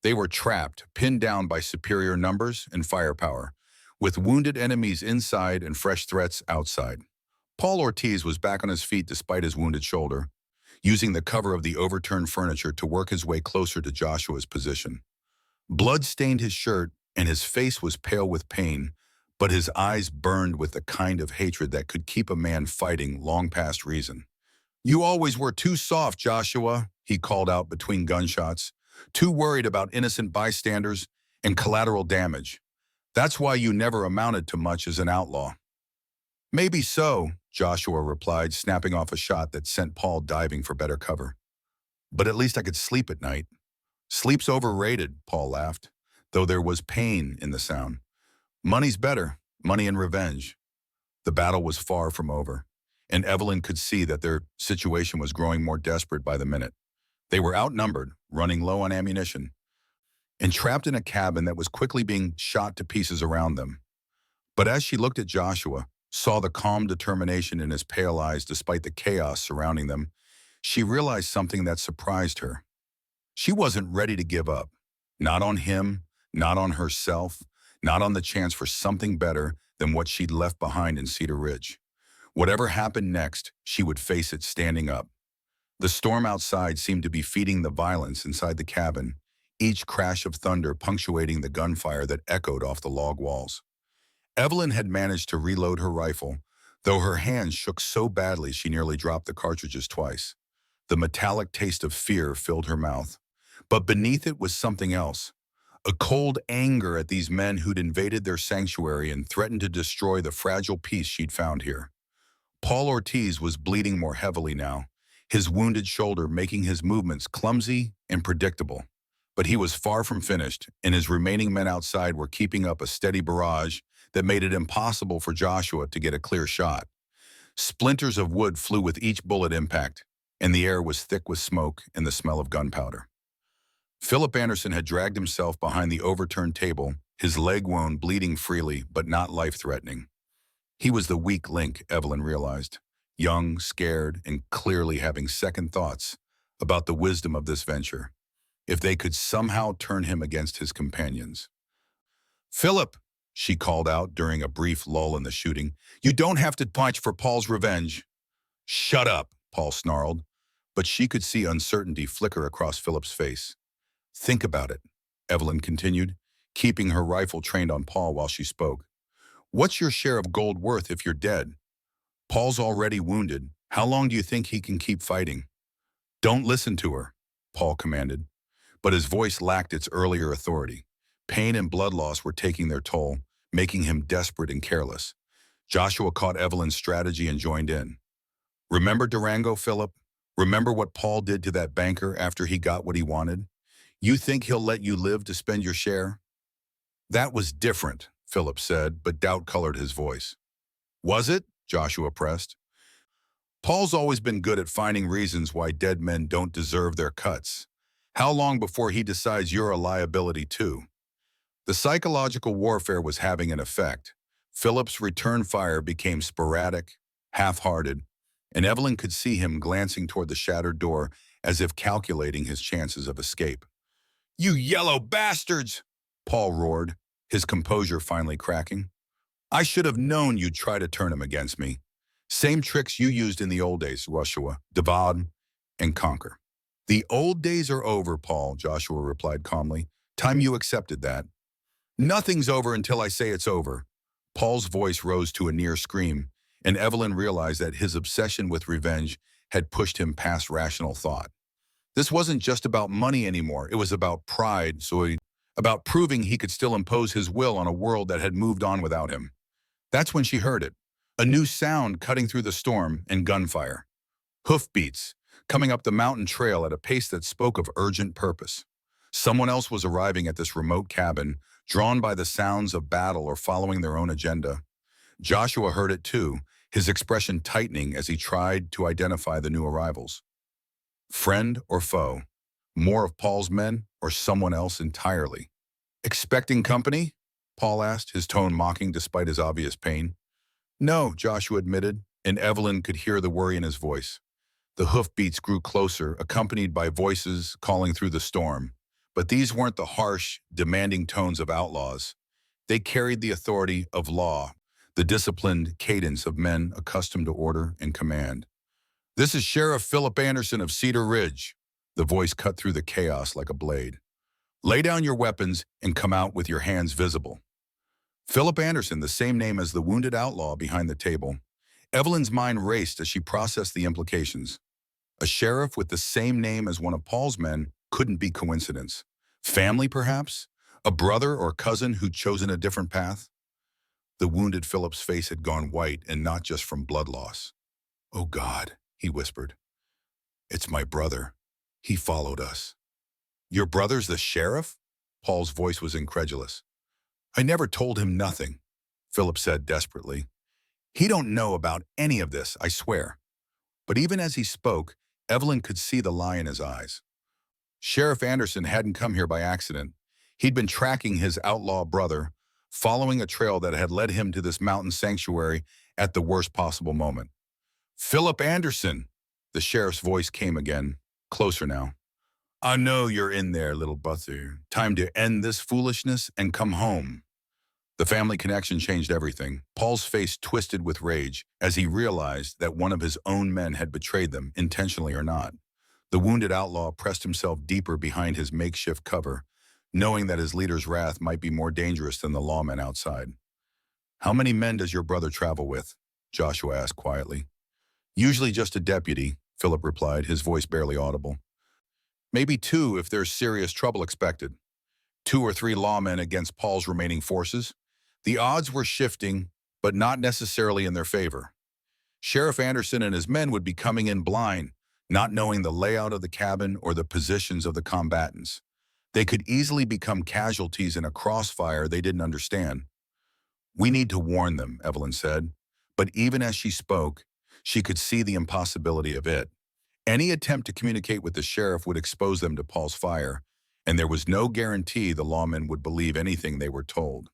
They were trapped, pinned down by superior numbers and firepower, with wounded enemies inside and fresh threats outside. Paul Ortiz was back on his feet despite his wounded shoulder, using the cover of the overturned furniture to work his way closer to Joshua's position. Blood stained his shirt, and his face was pale with pain, but his eyes burned with the kind of hatred that could keep a man fighting long past reason. "You always were too soft, Joshua," he called out between gunshots, "too worried about innocent bystanders and collateral damage. That's why you never amounted to much as an outlaw." "Maybe so," Joshua replied, snapping off a shot that sent Paul diving for better cover. "But at least I could sleep at night." "Sleep's overrated," Paul laughed, though there was pain in the sound. "Money's better, money and revenge." The battle was far from over, and Evelyn could see that their situation was growing more desperate by the minute. They were outnumbered, running low on ammunition, and trapped in a cabin that was quickly being shot to pieces around them. But as she looked at Joshua, saw the calm determination in his pale eyes despite the chaos surrounding them, she realized something that surprised her. She wasn't ready to give up. Not on him, not on herself, not on the chance for something better than what she'd left behind in Cedar Ridge. Whatever happened next, she would face it standing up. The storm outside seemed to be feeding the violence inside the cabin, each crash of thunder punctuating the gunfire that echoed off the log walls. Evelyn had managed to reload her rifle, though her hands shook so badly she nearly dropped the cartridges twice. The metallic taste of fear filled her mouth. But beneath it was something else. A cold anger at these men who'd invaded their sanctuary and threatened to destroy the fragile peace she'd found here. Paul Ortiz was bleeding more heavily now, his wounded shoulder making his movements clumsy and predictable. But he was far from finished, and his remaining men outside were keeping up a steady barrage that made it impossible for Joshua to get a clear shot. Splinters of wood flew with each bullet impact, and the air was thick with smoke and the smell of gunpowder. Philip Anderson had dragged himself behind the overturned table, his leg wound bleeding freely but not life-threatening. He was the weak link, Evelyn realized, young, scared, and clearly having second thoughts about the wisdom of this venture, if they could somehow turn him against his companions. "Philip," she called out during a brief lull in the shooting, "you don't have to punch for Paul's revenge." "Shut up," Paul snarled, but she could see uncertainty flicker across Philip's face. "Think about it. Evelyn continued, keeping her rifle trained on Paul while she spoke. What's your share of gold worth if you're dead? Paul's already wounded. How long do you think he can keep fighting? Don't listen to her, Paul commanded. But his voice lacked its earlier authority. Pain and blood loss were taking their toll, making him desperate and careless. Joshua caught Evelyn's strategy and joined in. Remember Durango, Philip? Remember what Paul did to that banker after he got what he wanted? You think he'll let you live to spend your share? That was different, Philip said, but doubt colored his voice. Was it? Joshua pressed. Paul's always been good at finding reasons why dead men don't deserve their cuts. How long before he decides you're a liability too? The psychological warfare was having an effect. Philip's return fire became sporadic, half-hearted, and Evelyn could see him glancing toward the shattered door as if calculating his chances of escape. You yellow bastards! Paul roared, his composure finally cracking. I should have known you'd try to turn him against me. Same tricks you used in the old days, Joshua. Divide and conquer. The old days are over, Paul, Joshua replied calmly. Time you accepted that. Nothing's over until I say it's over. Paul's voice rose to a near scream, and Evelyn realized that his obsession with revenge had pushed him past rational thought. This wasn't just about money anymore. It was about pride, about proving he could still impose his will on a world that had moved on without him. That's when she heard it. A new sound cutting through the storm and gunfire. Hoofbeats, coming up the mountain trail at a pace that spoke of urgent purpose. Someone else was arriving at this remote cabin, drawn by the sounds of battle or following their own agenda. Joshua heard it too, his expression tightening as he tried to identify the new arrivals. Friend or foe? More of Paul's men or someone else entirely? Expecting company? Paul asked, his tone mocking despite his obvious pain. No, Joshua admitted, and Evelyn could hear the worry in his voice. The hoofbeats grew closer, accompanied by voices calling through the storm. But these weren't the harsh, demanding tones of outlaws. They carried the authority of law, the disciplined cadence of men accustomed to order and command. This is Sheriff Philip Anderson of Cedar Ridge. The voice cut through the chaos like a blade. Lay down your weapons and come out with your hands visible. Philip Anderson, the same name as the wounded outlaw behind the table. Evelyn's mind raced as she processed the implications. A sheriff with the same name as one of Paul's men couldn't be coincidence. Family, perhaps? A brother or cousin who'd chosen a different path? The wounded Philip's face had gone white, and not just from blood loss. Oh God, he whispered. It's my brother. He followed us. Your brother's the sheriff? Paul's voice was incredulous. I never told him nothing, Philip said desperately. He don't know about any of this, I swear. But even as he spoke, Evelyn could see the lie in his eyes. Sheriff Anderson hadn't come here by accident. He'd been tracking his outlaw brother, following a trail that had led him to this mountain sanctuary at the worst possible moment. Philip Anderson! The sheriff's voice came again, closer now. I know you're in there, little brother. Time to end this foolishness and come home. The family connection changed everything. Paul's face twisted with rage as he realized that one of his own men had betrayed them, intentionally or not. The wounded outlaw pressed himself deeper behind his makeshift cover, knowing that his leader's wrath might be more dangerous than the lawmen outside. How many men does your brother travel with? Joshua asked quietly. Usually just a deputy, Philip replied, his voice barely audible. Maybe 2 if there's serious trouble expected. 2 or 3 lawmen against Paul's remaining forces. The odds were shifting, but not necessarily in their favor. Sheriff Anderson and his men would be coming in blind, not knowing the layout of the cabin or the positions of the combatants. They could easily become casualties in a crossfire they didn't understand. We need to warn them, Evelyn said. But even as she spoke, she could see the impossibility of it. Any attempt to communicate with the sheriff would expose them to Paul's fire, and there was no guarantee the lawmen would believe anything they were told.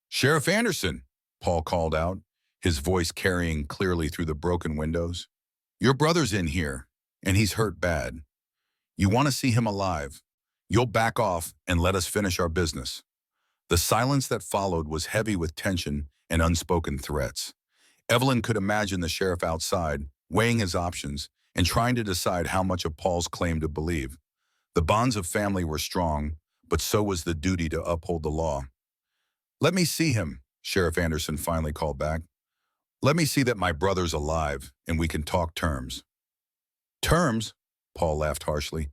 Sheriff Anderson, Paul called out, his voice carrying clearly through the broken windows. Your brother's in here, and he's hurt bad. You want to see him alive. You'll back off and let us finish our business. The silence that followed was heavy with tension and unspoken threats. Evelyn could imagine the sheriff outside, weighing his options and trying to decide how much of Paul's claim to believe. The bonds of family were strong, but so was the duty to uphold the law. "Let me see him," Sheriff Anderson finally called back. "Let me see that my brother's alive, and we can talk terms." "Terms?" Paul laughed harshly.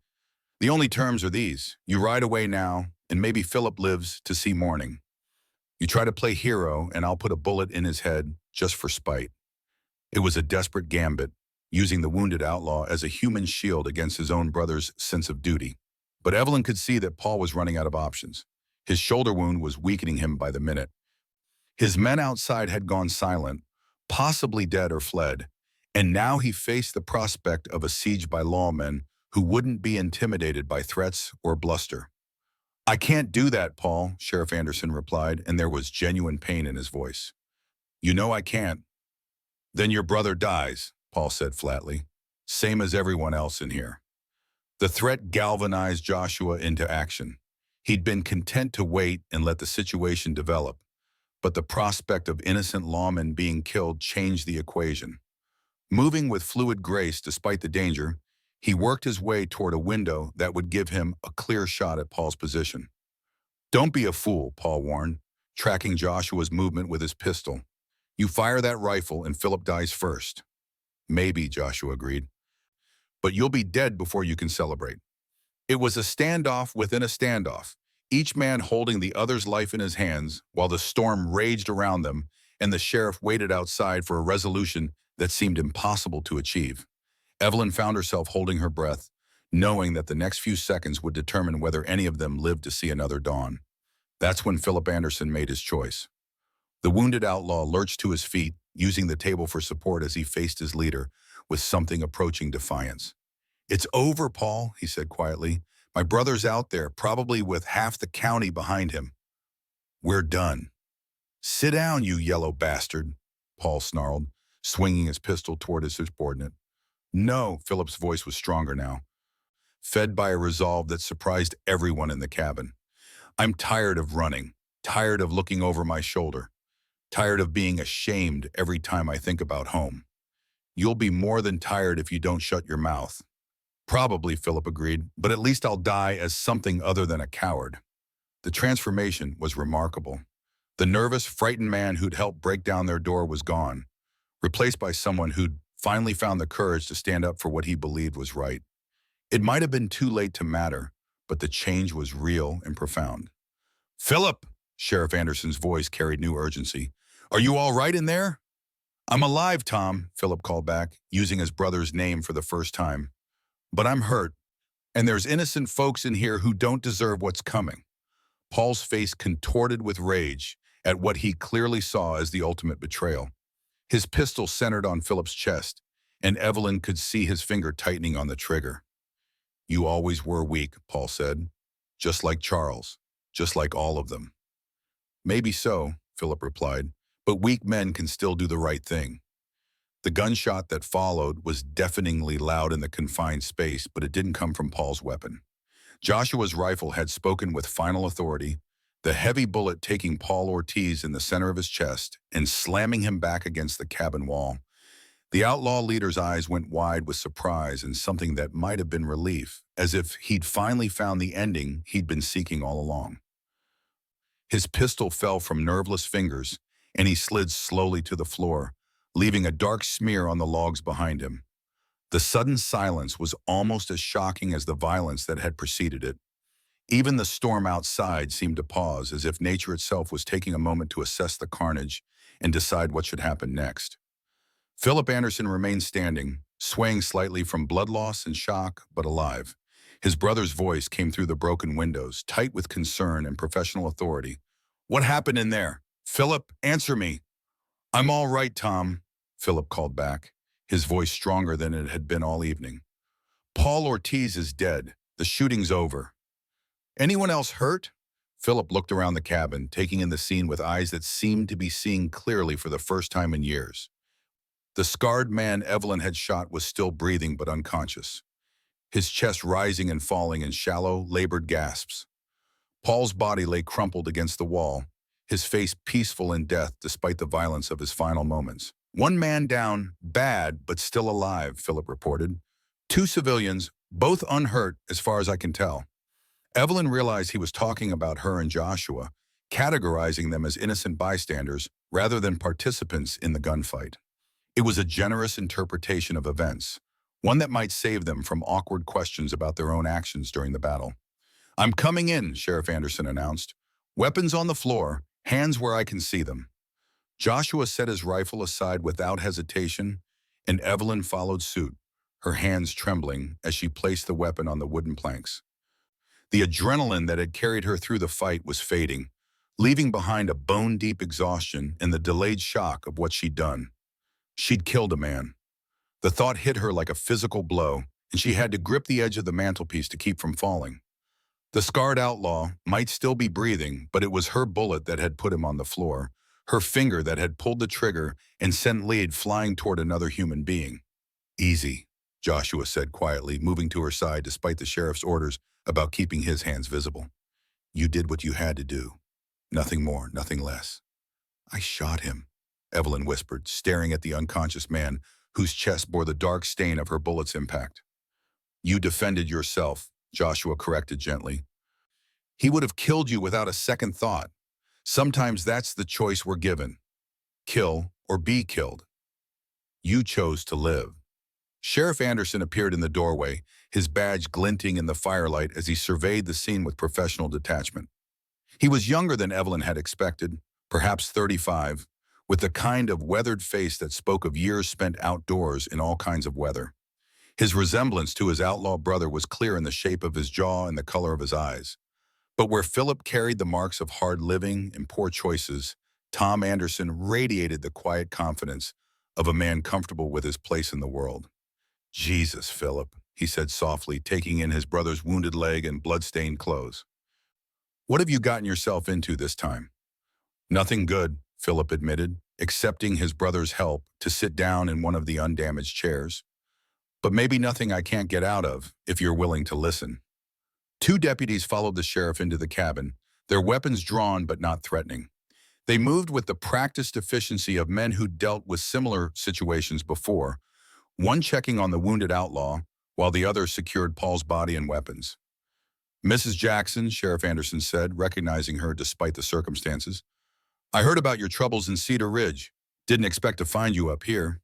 "The only terms are these. You ride away now, and maybe Philip lives to see morning. You try to play hero, and I'll put a bullet in his head just for spite." It was a desperate gambit, using the wounded outlaw as a human shield against his own brother's sense of duty. But Evelyn could see that Paul was running out of options. His shoulder wound was weakening him by the minute. His men outside had gone silent, possibly dead or fled, and now he faced the prospect of a siege by lawmen who wouldn't be intimidated by threats or bluster. "I can't do that, Paul," Sheriff Anderson replied, and there was genuine pain in his voice. "You know I can't." "Then your brother dies," Paul said flatly. "Same as everyone else in here." The threat galvanized Joshua into action. He'd been content to wait and let the situation develop, but the prospect of innocent lawmen being killed changed the equation. Moving with fluid grace despite the danger, he worked his way toward a window that would give him a clear shot at Paul's position. "Don't be a fool," Paul warned, tracking Joshua's movement with his pistol. "You fire that rifle and Philip dies first." "Maybe," Joshua agreed. "But you'll be dead before you can celebrate." It was a standoff within a standoff, each man holding the other's life in his hands while the storm raged around them and the sheriff waited outside for a resolution that seemed impossible to achieve. Evelyn found herself holding her breath, knowing that the next few seconds would determine whether any of them lived to see another dawn. That's when Philip Anderson made his choice. The wounded outlaw lurched to his feet, using the table for support as he faced his leader with something approaching defiance. "It's over, Paul," he said quietly. "My brother's out there, probably with half the county behind him. We're done." "Sit down, you yellow bastard," Paul snarled, swinging his pistol toward his subordinate. "No," Philip's voice was stronger now, fed by a resolve that surprised everyone in the cabin. "I'm tired of running, tired of looking over my shoulder, tired of being ashamed every time I think about home. You'll be more than tired if you don't shut your mouth." "Probably," Philip agreed, "but at least I'll die as something other than a coward." The transformation was remarkable. The nervous, frightened man who'd helped break down their door was gone, replaced by someone who'd finally found the courage to stand up for what he believed was right. It might have been too late to matter, but the change was real and profound. "Philip!" Sheriff Anderson's voice carried new urgency. "Are you all right in there?" "I'm alive, Tom," Philip called back, using his brother's name for the first time. "But I'm hurt, and there's innocent folks in here who don't deserve what's coming." Paul's face contorted with rage at what he clearly saw as the ultimate betrayal. His pistol centered on Philip's chest, and Evelyn could see his finger tightening on the trigger. "You always were weak," Paul said. "Just like Charles, just like all of them." "Maybe so," Philip replied, "but weak men can still do the right thing." The gunshot that followed was deafeningly loud in the confined space, but it didn't come from Paul's weapon. Joshua's rifle had spoken with final authority, the heavy bullet taking Paul Ortiz in the center of his chest and slamming him back against the cabin wall. The outlaw leader's eyes went wide with surprise and something that might have been relief, as if he'd finally found the ending he'd been seeking all along. His pistol fell from nerveless fingers, and he slid slowly to the floor, leaving a dark smear on the logs behind him. The sudden silence was almost as shocking as the violence that had preceded it. Even the storm outside seemed to pause, as if nature itself was taking a moment to assess the carnage and decide what should happen next. Philip Anderson remained standing, swaying slightly from blood loss and shock, but alive. His brother's voice came through the broken windows, tight with concern and professional authority. "What happened in there? Philip, answer me." "I'm all right, Tom," Philip called back, his voice stronger than it had been all evening. "Paul Ortiz is dead. The shooting's over." "Anyone else hurt?" Philip looked around the cabin, taking in the scene with eyes that seemed to be seeing clearly for the first time in years. The scarred man Evelyn had shot was still breathing but unconscious, his chest rising and falling in shallow, labored gasps. Paul's body lay crumpled against the wall, his face peaceful in death despite the violence of his final moments. "One man down, bad, but still alive," Philip reported. "Two civilians, both unhurt as far as I can tell." Evelyn realized he was talking about her and Joshua, categorizing them as innocent bystanders rather than participants in the gunfight. It was a generous interpretation of events, one that might save them from awkward questions about their own actions during the battle. "I'm coming in," Sheriff Anderson announced. "Weapons on the floor, hands where I can see them." Joshua set his rifle aside without hesitation, and Evelyn followed suit, her hands trembling as she placed the weapon on the wooden planks. The adrenaline that had carried her through the fight was fading, leaving behind a bone-deep exhaustion and the delayed shock of what she'd done. She'd killed a man. The thought hit her like a physical blow, and she had to grip the edge of the mantelpiece to keep from falling. The scarred outlaw might still be breathing, but it was her bullet that had put him on the floor, her finger that had pulled the trigger and sent Lead flying toward another human being. "Easy," Joshua said quietly, moving to her side despite the sheriff's orders about keeping his hands visible. "You did what you had to do. Nothing more, nothing less." "I shot him," Evelyn whispered, staring at the unconscious man whose chest bore the dark stain of her bullet's impact. "You defended yourself," Joshua corrected gently. "He would have killed you without a second thought. Sometimes that's the choice we're given. Kill or be killed. You chose to live." Sheriff Anderson appeared in the doorway, his badge glinting in the firelight as he surveyed the scene with professional detachment. He was younger than Evelyn had expected, perhaps 35, with the kind of weathered face that spoke of years spent outdoors in all kinds of weather. His resemblance to his outlaw brother was clear in the shape of his jaw and the color of his eyes. But where Philip carried the marks of hard living and poor choices, Tom Anderson radiated the quiet confidence of a man comfortable with his place in the world. "Jesus, Philip," he said softly, taking in his brother's wounded leg and blood-stained clothes. "What have you gotten yourself into this time?" "Nothing good," Philip admitted, accepting his brother's help to sit down in one of the undamaged chairs. "But maybe nothing I can't get out of, if you're willing to listen." Two deputies followed the sheriff into the cabin, their weapons drawn but not threatening. They moved with the practiced efficiency of men who dealt with similar situations before, one checking on the wounded outlaw, while the other secured Paul's body and weapons. "Mrs. Jackson," Sheriff Anderson said, recognizing her despite the circumstances. "I heard about your troubles in Cedar Ridge. Didn't expect to find you up here."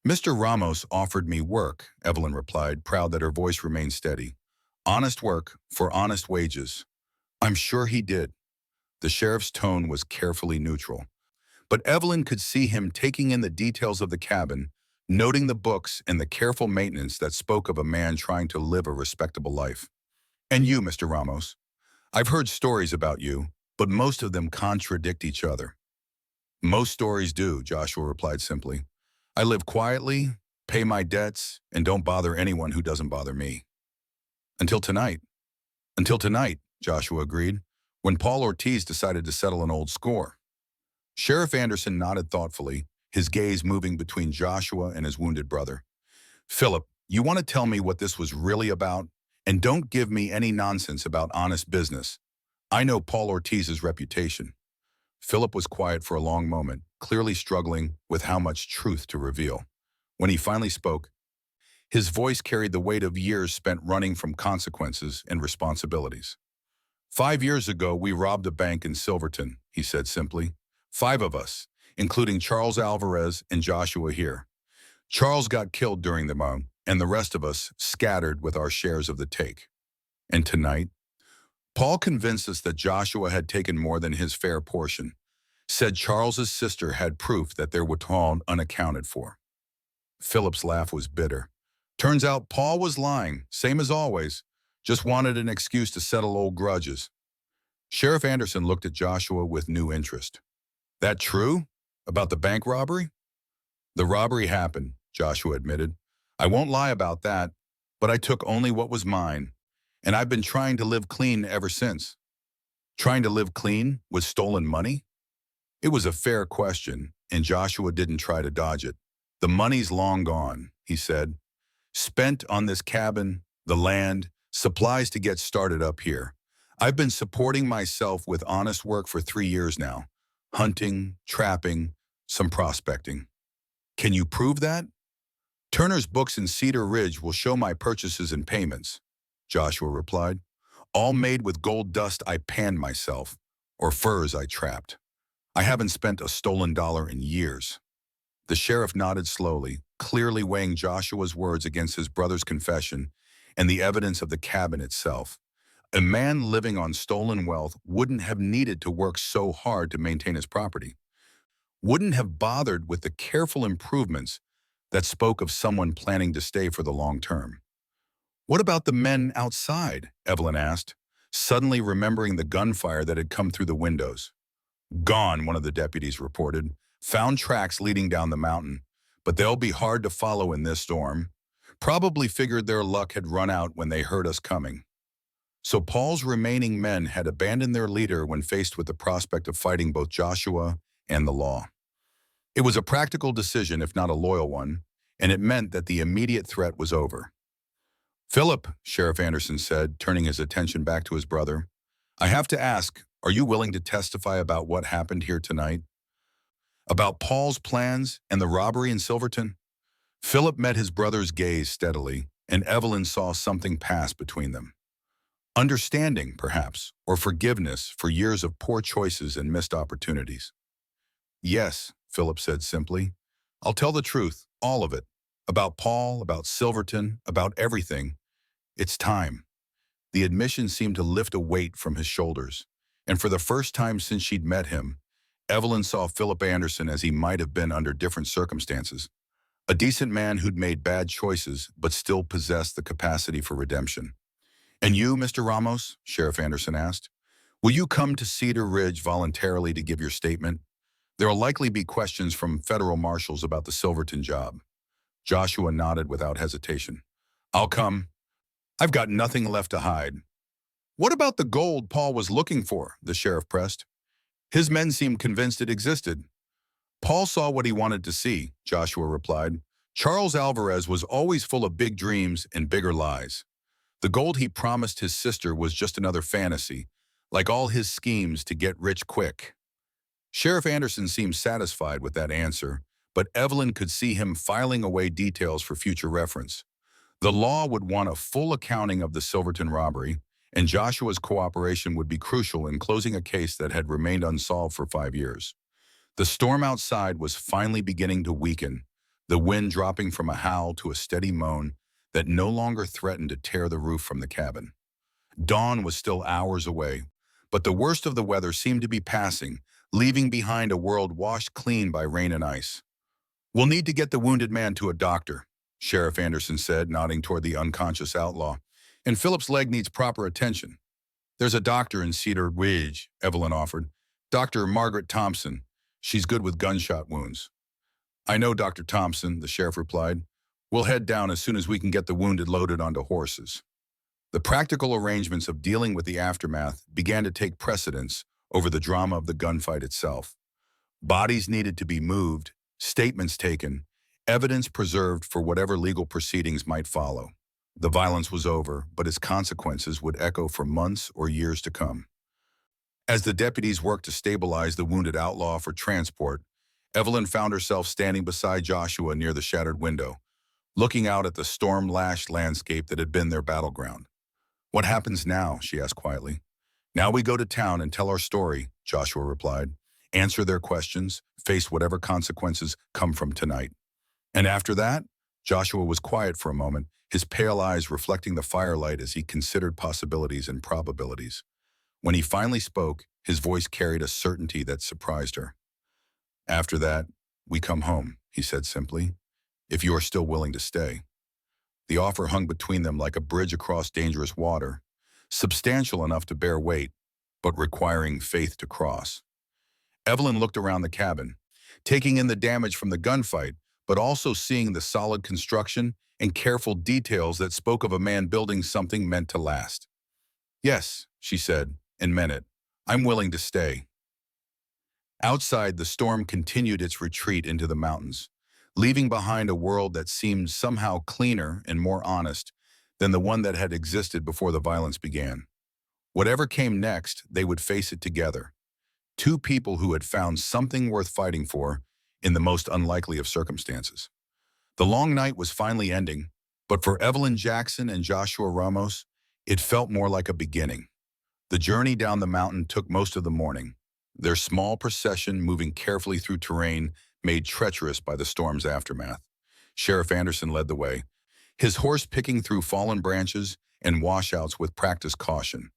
"Mr. Ramos offered me work," Evelyn replied, proud that her voice remained steady. "Honest work for honest wages." "I'm sure he did." The sheriff's tone was carefully neutral. But Evelyn could see him taking in the details of the cabin, noting the books and the careful maintenance that spoke of a man trying to live a respectable life. "And you, Mr. Ramos. I've heard stories about you, but most of them contradict each other." "Most stories do," Joshua replied simply. "I live quietly, pay my debts, and don't bother anyone who doesn't bother me." "Until tonight." "Until tonight," Joshua agreed, when Paul Ortiz decided to settle an old score. Sheriff Anderson nodded thoughtfully, his gaze moving between Joshua and his wounded brother. "Philip, you want to tell me what this was really about? And don't give me any nonsense about honest business. I know Paul Ortiz's reputation." Philip was quiet for a long moment, clearly struggling with how much truth to reveal. When he finally spoke, his voice carried the weight of years spent running from consequences and responsibilities. "5 years ago, we robbed a bank in Silverton," he said simply. "5 of us, including Charles Alvarez and Joshua here. Charles got killed during the mob, and the rest of us scattered with our shares of the take. And tonight, Paul convinced us that Joshua had taken more than his fair portion, said Charles's sister had proof that there were all unaccounted for." Philip's laugh was bitter. "Turns out Paul was lying, same as always, just wanted an excuse to settle old grudges." Sheriff Anderson looked at Joshua with new interest. "That true? About the bank robbery?" "The robbery happened," Joshua admitted. "I won't lie about that, but I took only what was mine, and I've been trying to live clean ever since." "Trying to live clean with stolen money?" It was a fair question, and Joshua didn't try to dodge it. "The money's long gone," he said. "Spent on this cabin, the land, supplies to get started up here. I've been supporting myself with honest work for 3 years now. Hunting, trapping, some prospecting." "Can you prove that?" "Turner's books in Cedar Ridge will show my purchases and payments," Joshua replied. All made with gold dust I panned myself, or furs I trapped. I haven't spent a stolen dollar in years. The sheriff nodded slowly, clearly weighing Joshua's words against his brother's confession and the evidence of the cabin itself. A man living on stolen wealth wouldn't have needed to work so hard to maintain his property, wouldn't have bothered with the careful improvements that spoke of someone planning to stay for the long term. What about the men outside? Evelyn asked, suddenly remembering the gunfire that had come through the windows. Gone, one of the deputies reported. Found tracks leading down the mountain, but they'll be hard to follow in this storm. Probably figured their luck had run out when they heard us coming. So Paul's remaining men had abandoned their leader when faced with the prospect of fighting both Joshua and the law. It was a practical decision, if not a loyal one, and it meant that the immediate threat was over. "Philip," Sheriff Anderson said, turning his attention back to his brother, "I have to ask, are you willing to testify about what happened here tonight? About Paul's plans and the robbery in Silverton?" Philip met his brother's gaze steadily, and Evelyn saw something pass between them. Understanding, perhaps, or forgiveness for years of poor choices and missed opportunities. "Yes," Philip said simply. "I'll tell the truth, all of it. About Paul, about Silverton, about everything. It's time." The admission seemed to lift a weight from his shoulders, and for the first time since she'd met him, Evelyn saw Philip Anderson as he might have been under different circumstances. A decent man who'd made bad choices but still possessed the capacity for redemption. "And you, Mr. Ramos?" Sheriff Anderson asked. "Will you come to Cedar Ridge voluntarily to give your statement? There'll likely be questions from federal marshals about the Silverton job." Joshua nodded without hesitation. "I'll come. I've got nothing left to hide." "What about the gold Paul was looking for?" the sheriff pressed. "His men seemed convinced it existed." "Paul saw what he wanted to see," Joshua replied. "Charles Alvarez was always full of big dreams and bigger lies. The gold he promised his sister was just another fantasy, like all his schemes to get rich quick." Sheriff Anderson seemed satisfied with that answer, but Evelyn could see him filing away details for future reference. The law would want a full accounting of the Silverton robbery, and Joshua's cooperation would be crucial in closing a case that had remained unsolved for 5 years. The storm outside was finally beginning to weaken, the wind dropping from a howl to a steady moan that no longer threatened to tear the roof from the cabin. Dawn was still hours away, but the worst of the weather seemed to be passing, leaving behind a world washed clean by rain and ice. "We'll need to get the wounded man to a doctor," Sheriff Anderson said, nodding toward the unconscious outlaw. "And Philip's leg needs proper attention." "There's a doctor in Cedar Ridge," Evelyn offered. "Dr. Margaret Thompson. She's good with gunshot wounds." "I know Dr. Thompson," the sheriff replied. "We'll head down as soon as we can get the wounded loaded onto horses." The practical arrangements of dealing with the aftermath began to take precedence over the drama of the gunfight itself. Bodies needed to be moved, statements taken, evidence preserved for whatever legal proceedings might follow. The violence was over, but its consequences would echo for months or years to come. As the deputies worked to stabilize the wounded outlaw for transport, Evelyn found herself standing beside Joshua near the shattered window, looking out at the storm-lashed landscape that had been their battleground. "What happens now?" she asked quietly. "Now we go to town and tell our story," Joshua replied. "Answer their questions, face whatever consequences come from tonight." "And after that?" Joshua was quiet for a moment, his pale eyes reflecting the firelight as he considered possibilities and probabilities. When he finally spoke, his voice carried a certainty that surprised her. "After that, we come home," he said simply, "if you are still willing to stay." The offer hung between them like a bridge across dangerous water, substantial enough to bear weight, but requiring faith to cross. Evelyn looked around the cabin, taking in the damage from the gunfight, but also seeing the solid construction and careful details that spoke of a man building something meant to last. "Yes," she said, and meant it. "I'm willing to stay." Outside, the storm continued its retreat into the mountains, leaving behind a world that seemed somehow cleaner and more honest than the one that had existed before the violence began. Whatever came next, they would face it together. Two people who had found something worth fighting for in the most unlikely of circumstances. The long night was finally ending, but for Evelyn Jackson and Joshua Ramos, It felt more like a beginning. The journey down the mountain took most of the morning, their small procession moving carefully through terrain made treacherous by the storm's aftermath. Sheriff Anderson led the way, his horse picking through fallen branches and washouts with practiced caution.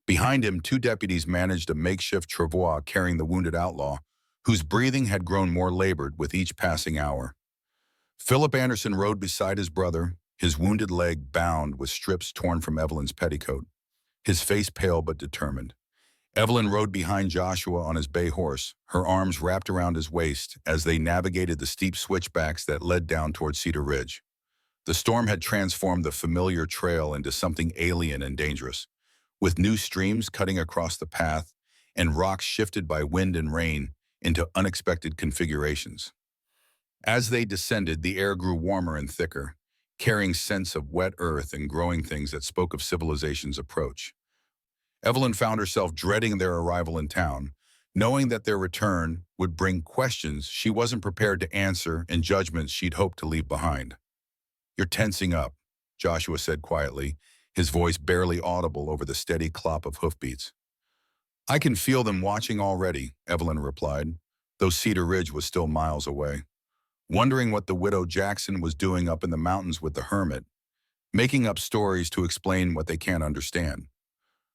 Behind him, two deputies managed a makeshift travois carrying the wounded outlaw, whose breathing had grown more labored with each passing hour. Philip Anderson rode beside his brother, his wounded leg bound with strips torn from Evelyn's petticoat, his face pale but determined. Evelyn rode behind Joshua on his bay horse, her arms wrapped around his waist as they navigated the steep switchbacks that led down toward Cedar Ridge. The storm had transformed the familiar trail into something alien and dangerous, with new streams cutting across the path and rocks shifted by wind and rain into unexpected configurations. As they descended, the air grew warmer and thicker, carrying scents of wet earth and growing things that spoke of civilization's approach. Evelyn found herself dreading their arrival in town, knowing that their return would bring questions she wasn't prepared to answer and judgments she'd hoped to leave behind. "You're tensing up," Joshua said quietly, his voice barely audible over the steady clop of hoofbeats. "I can feel them watching already," Evelyn replied, though Cedar Ridge was still miles away. Wondering what the widow Jackson was doing up in the mountains with the hermit, making up stories to explain what they can't understand.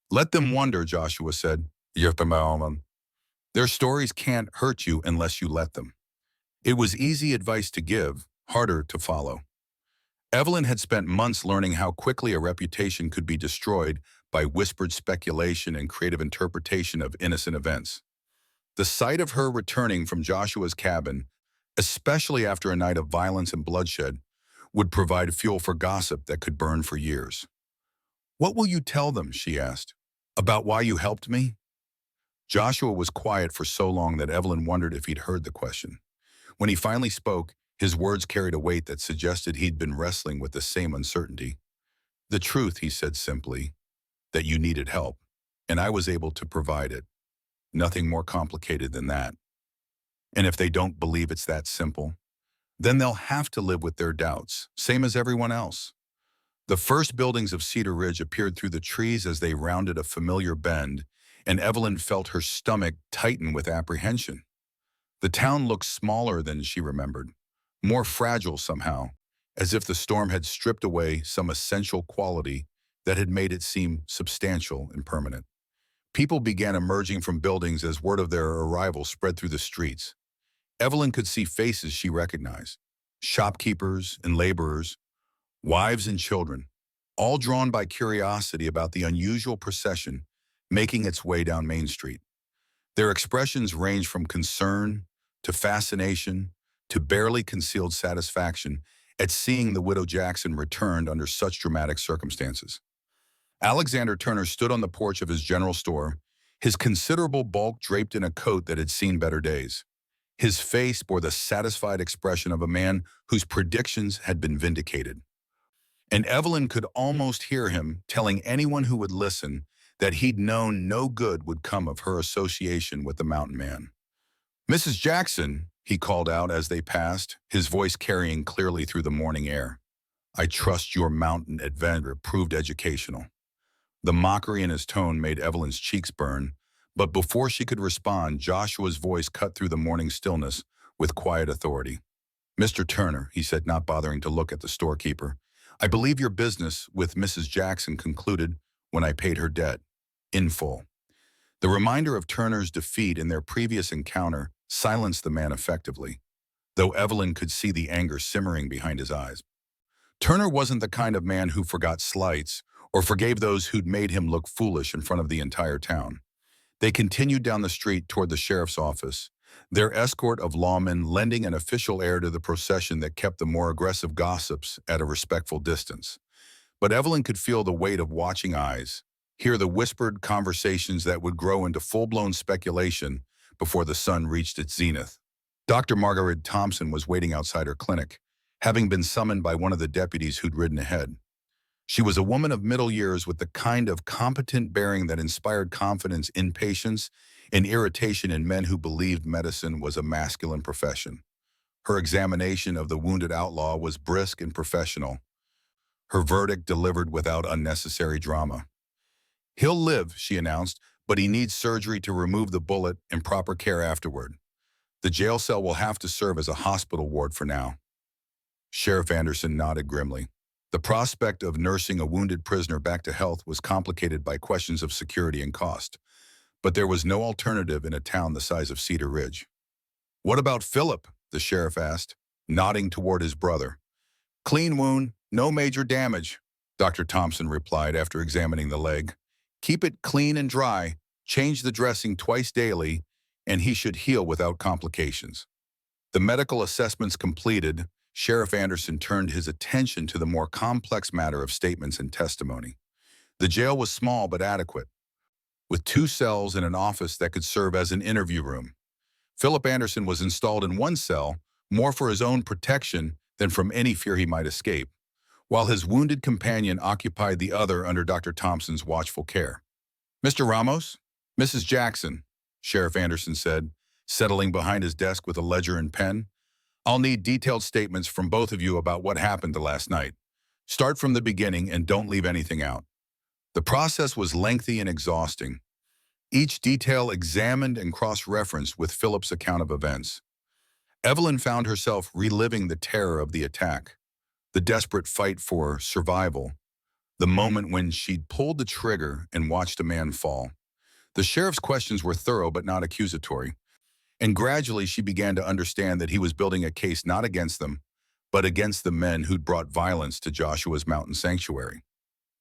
"Let them wonder," Joshua said. "Their stories can't hurt you unless you let them." It was easy advice to give, harder to follow. Evelyn had spent months learning how quickly a reputation could be destroyed by whispered speculation and creative interpretation of innocent events. The sight of her returning from Joshua's cabin, especially after a night of violence and bloodshed, would provide fuel for gossip that could burn for years. "What will you tell them?" she asked. "About why you helped me?" Joshua was quiet for so long that Evelyn wondered if he'd heard the question. When he finally spoke, his words carried a weight that suggested he'd been wrestling with the same uncertainty. "The truth," he said simply, "that you needed help, and I was able to provide it. Nothing more complicated than that. And if they don't believe it's that simple, then they'll have to live with their doubts, same as everyone else." The first buildings of Cedar Ridge appeared through the trees as they rounded a familiar bend, and Evelyn felt her stomach tighten with apprehension. The town looked smaller than she remembered, more fragile somehow, as if the storm had stripped away some essential quality that had made it seem substantial and permanent. People began emerging from buildings as word of their arrival spread through the streets. Evelyn could see faces she recognized, shopkeepers and laborers, wives and children, all drawn by curiosity about the unusual procession making its way down Main Street. Their expressions ranged from concern to fascination to barely concealed satisfaction at seeing the widow Jackson returned under such dramatic circumstances. Alexander Turner stood on the porch of his general store, his considerable bulk draped in a coat that had seen better days. His face bore the satisfied expression of a man whose predictions had been vindicated. And Evelyn could almost hear him telling anyone who would listen that he'd known no good would come of her association with the mountain man. "Mrs. Jackson," he called out as they passed, his voice carrying clearly through the morning air. "I trust your mountain adventure proved educational." The mockery in his tone made Evelyn's cheeks burn, but before she could respond, Joshua's voice cut through the morning stillness with quiet authority. "Mr. Turner," he said, not bothering to look at the storekeeper, "I believe your business with Mrs. Jackson concluded when I paid her debt, in full." The reminder of Turner's defeat in their previous encounter silenced the man effectively, though Evelyn could see the anger simmering behind his eyes. Turner wasn't the kind of man who forgot slights or forgave those who'd made him look foolish in front of the entire town. They continued down the street toward the sheriff's office, their escort of lawmen lending an official air to the procession that kept the more aggressive gossips at a respectful distance. But Evelyn could feel the weight of watching eyes, hear the whispered conversations that would grow into full-blown speculation before the sun reached its zenith. Dr. Margaret Thompson was waiting outside her clinic, having been summoned by one of the deputies who'd ridden ahead. She was a woman of middle years with the kind of competent bearing that inspired confidence in patients and irritation in men who believed medicine was a masculine profession. Her examination of the wounded outlaw was brisk and professional, her verdict delivered without unnecessary drama. "He'll live," she announced, "but he needs surgery to remove the bullet and proper care afterward. The jail cell will have to serve as a hospital ward for now." Sheriff Anderson nodded grimly. The prospect of nursing a wounded prisoner back to health was complicated by questions of security and cost, but there was no alternative in a town the size of Cedar Ridge. "What about Philip?" the sheriff asked, nodding toward his brother. "Clean wound, no major damage," Dr. Thompson replied after examining the leg. "Keep it clean and dry, change the dressing twice daily, and he should heal without complications." The medical assessments completed, Sheriff Anderson turned his attention to the more complex matter of statements and testimony. The jail was small but adequate, with 2 cells and an office that could serve as an interview room. Philip Anderson was installed in one cell, more for his own protection than from any fear he might escape, while his wounded companion occupied the other under Dr. Thompson's watchful care. "Mr. Ramos? Mrs. Jackson," Sheriff Anderson said, settling behind his desk with a ledger and pen. "I'll need detailed statements from both of you about what happened last night. Start from the beginning and don't leave anything out." The process was lengthy and exhausting, each detail examined and cross-referenced with Philip's account of events. Evelyn found herself reliving the terror of the attack, the desperate fight for survival, the moment when she'd pulled the trigger and watched a man fall. The sheriff's questions were thorough but not accusatory, and gradually she began to understand that he was building a case not against them, but against the men who'd brought violence to Joshua's mountain sanctuary.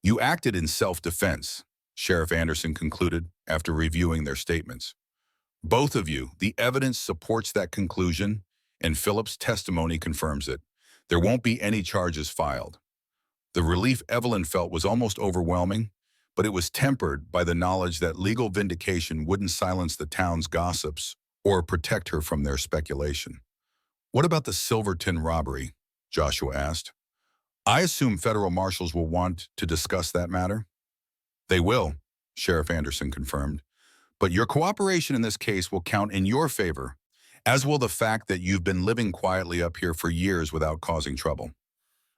"You acted in self-defense," Sheriff Anderson concluded after reviewing their statements. "Both of you, the evidence supports that conclusion, and Philip's testimony confirms it. There won't be any charges filed." The relief Evelyn felt was almost overwhelming, but it was tempered by the knowledge that legal vindication wouldn't silence the town's gossips or protect her from their speculation. "What about the Silverton robbery?" Joshua asked. "I assume federal marshals will want to discuss that matter." "They will," Sheriff Anderson confirmed. "But your cooperation in this case will count in your favor, as will the fact that you've been living quietly up here for years without causing trouble.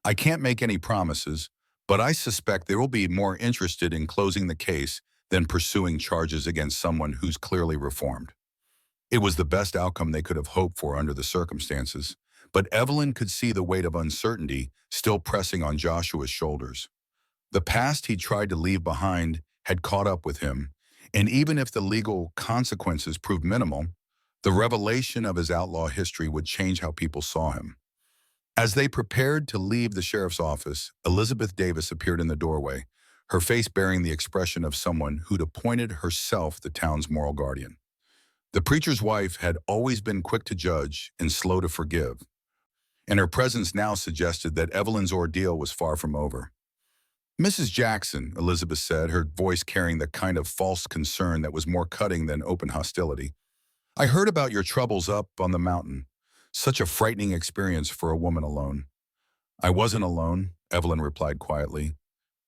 I can't make any promises, but I suspect they will be more interested in closing the case than pursuing charges against someone who's clearly reformed." It was the best outcome they could have hoped for under the circumstances, but Evelyn could see the weight of uncertainty still pressing on Joshua's shoulders. The past he tried to leave behind had caught up with him, and even if the legal consequences proved minimal, the revelation of his outlaw history would change how people saw him. As they prepared to leave the sheriff's office, Elizabeth Davis appeared in the doorway, her face bearing the expression of someone who'd appointed herself the town's moral guardian. The preacher's wife had always been quick to judge and slow to forgive, and her presence now suggested that Evelyn's ordeal was far from over. "Mrs. Jackson," Elizabeth said, her voice carrying the kind of false concern that was more cutting than open hostility, "I heard about your troubles up on the mountain. Such a frightening experience for a woman alone." "I wasn't alone," Evelyn replied quietly.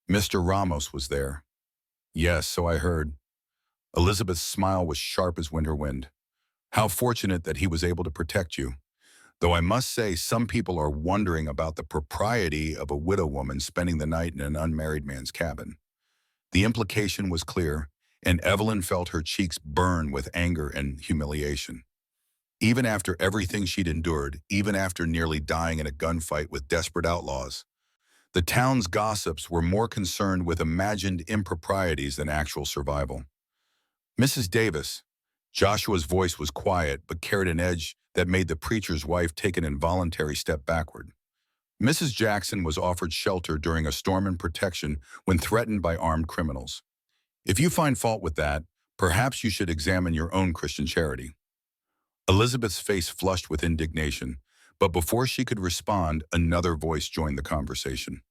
"Mr. Ramos was there." "Yes, so I heard." Elizabeth's smile was sharp as winter wind. "How fortunate that he was able to protect you. Though I must say some people are wondering about the propriety of a widow woman spending the night in an unmarried man's cabin." The implication was clear, and Evelyn felt her cheeks burn with anger and humiliation. Even after everything she'd endured, even after nearly dying in a gunfight with desperate outlaws, the town's gossips were more concerned with imagined improprieties than actual survival. "Mrs. Davis," Joshua's voice was quiet but carried an edge that made the preacher's wife take an involuntary step backward. "Mrs. Jackson was offered shelter during a storm and protection when threatened by armed criminals. If you find fault with that, perhaps you should examine your own Christian charity." Elizabeth's face flushed with indignation, but before she could respond, another voice joined the conversation.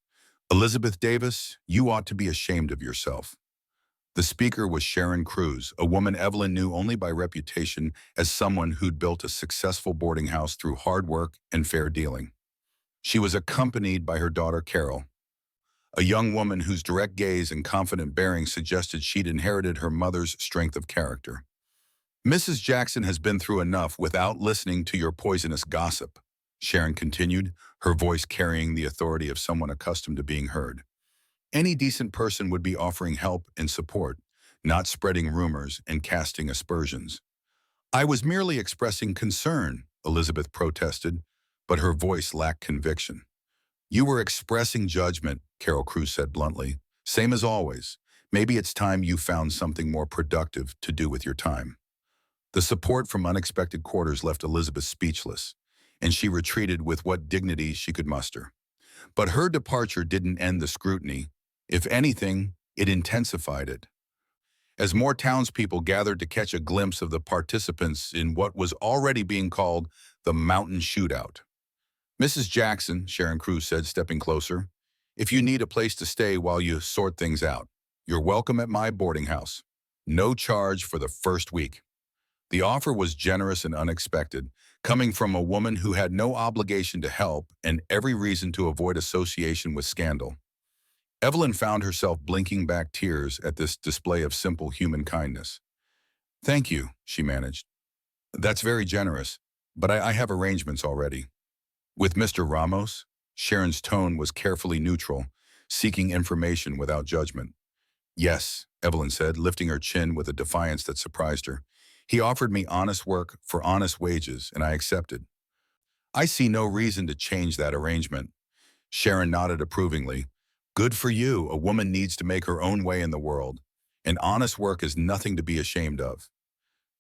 "Elizabeth Davis, you ought to be ashamed of yourself." The speaker was Sharon Cruz, a woman Evelyn knew only by reputation as someone who'd built a successful boarding house through hard work and fair dealing. She was accompanied by her daughter Carol, a young woman whose direct gaze and confident bearing suggested she'd inherited her mother's strength of character. "Mrs. Jackson has been through enough without listening to your poisonous gossip," Sharon continued, her voice carrying the authority of someone accustomed to being heard. Any decent person would be offering help and support, not spreading rumors and casting aspersions. I was merely expressing concern, Elizabeth protested, but her voice lacked conviction. You were expressing judgment, Carol Cruz said bluntly. Same as always. Maybe it's time you found something more productive to do with your time. The support from unexpected quarters left Elizabeth speechless, and she retreated with what dignity she could muster. But her departure didn't end the scrutiny. If anything, it intensified it. As more townspeople gathered to catch a glimpse of the participants in what was already being called the Mountain Shootout. Mrs. Jackson, Sharon Cruz said, stepping closer, if you need a place to stay while you sort things out, you're welcome at my boarding house. No charge for the first week. The offer was generous and unexpected, coming from a woman who had no obligation to help and every reason to avoid association with scandal. Evelyn found herself blinking back tears at this display of simple human kindness. Thank you, she managed. That's very generous, but I have arrangements already. With Mr. Ramos, Sharon's tone was carefully neutral, seeking information without judgment. Yes, Evelyn said, lifting her chin with a defiance that surprised her. He offered me honest work for honest wages, and I accepted. I see no reason to change that arrangement. Sharon nodded approvingly. Good for you. A woman needs to make her own way in the world, and honest work is nothing to be ashamed of.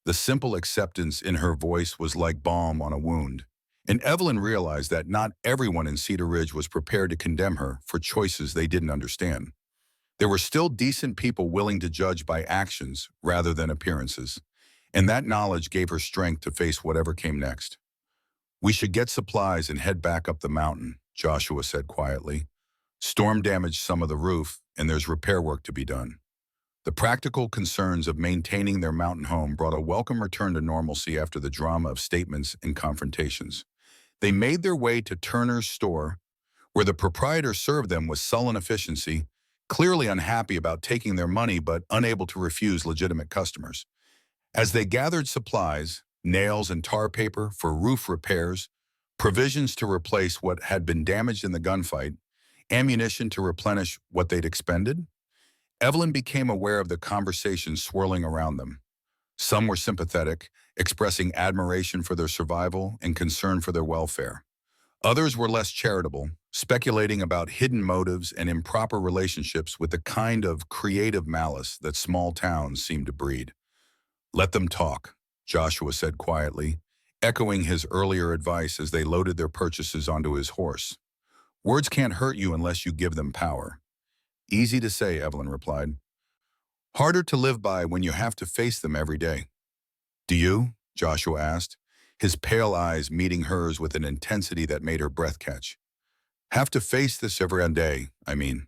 The simple acceptance in her voice was like balm on a wound, and Evelyn realized that not everyone in Cedar Ridge was prepared to condemn her for choices they didn't understand. There were still decent people willing to judge by actions rather than appearances, and that knowledge gave her strength to face whatever came next. We should get supplies and head back up the mountain, Joshua said quietly. Storm damaged some of the roof, and there's repair work to be done. The practical concerns of maintaining their mountain home brought a welcome return to normalcy after the drama of statements and confrontations. They made their way to Turner's store, where the proprietor served them with sullen efficiency, clearly unhappy about taking their money but unable to refuse legitimate customers. As they gathered supplies, nails and tar paper for roof repairs, provisions to replace what had been damaged in the gunfight, ammunition to replenish what they'd expended, Evelyn became aware of the conversations swirling around them. Some were sympathetic, expressing admiration for their survival and concern for their welfare. Others were less charitable, speculating about hidden motives and improper relationships with the kind of creative malice that small towns seem to breed. Let them talk, Joshua said quietly, echoing his earlier advice as they loaded their purchases onto his horse. Words can't hurt you unless you give them power. Easy to say, Evelyn replied. Harder to live by when you have to face them every day. Do you? Joshua asked, his pale eyes meeting hers with an intensity that made her breath catch. Have to face this every day, I mean.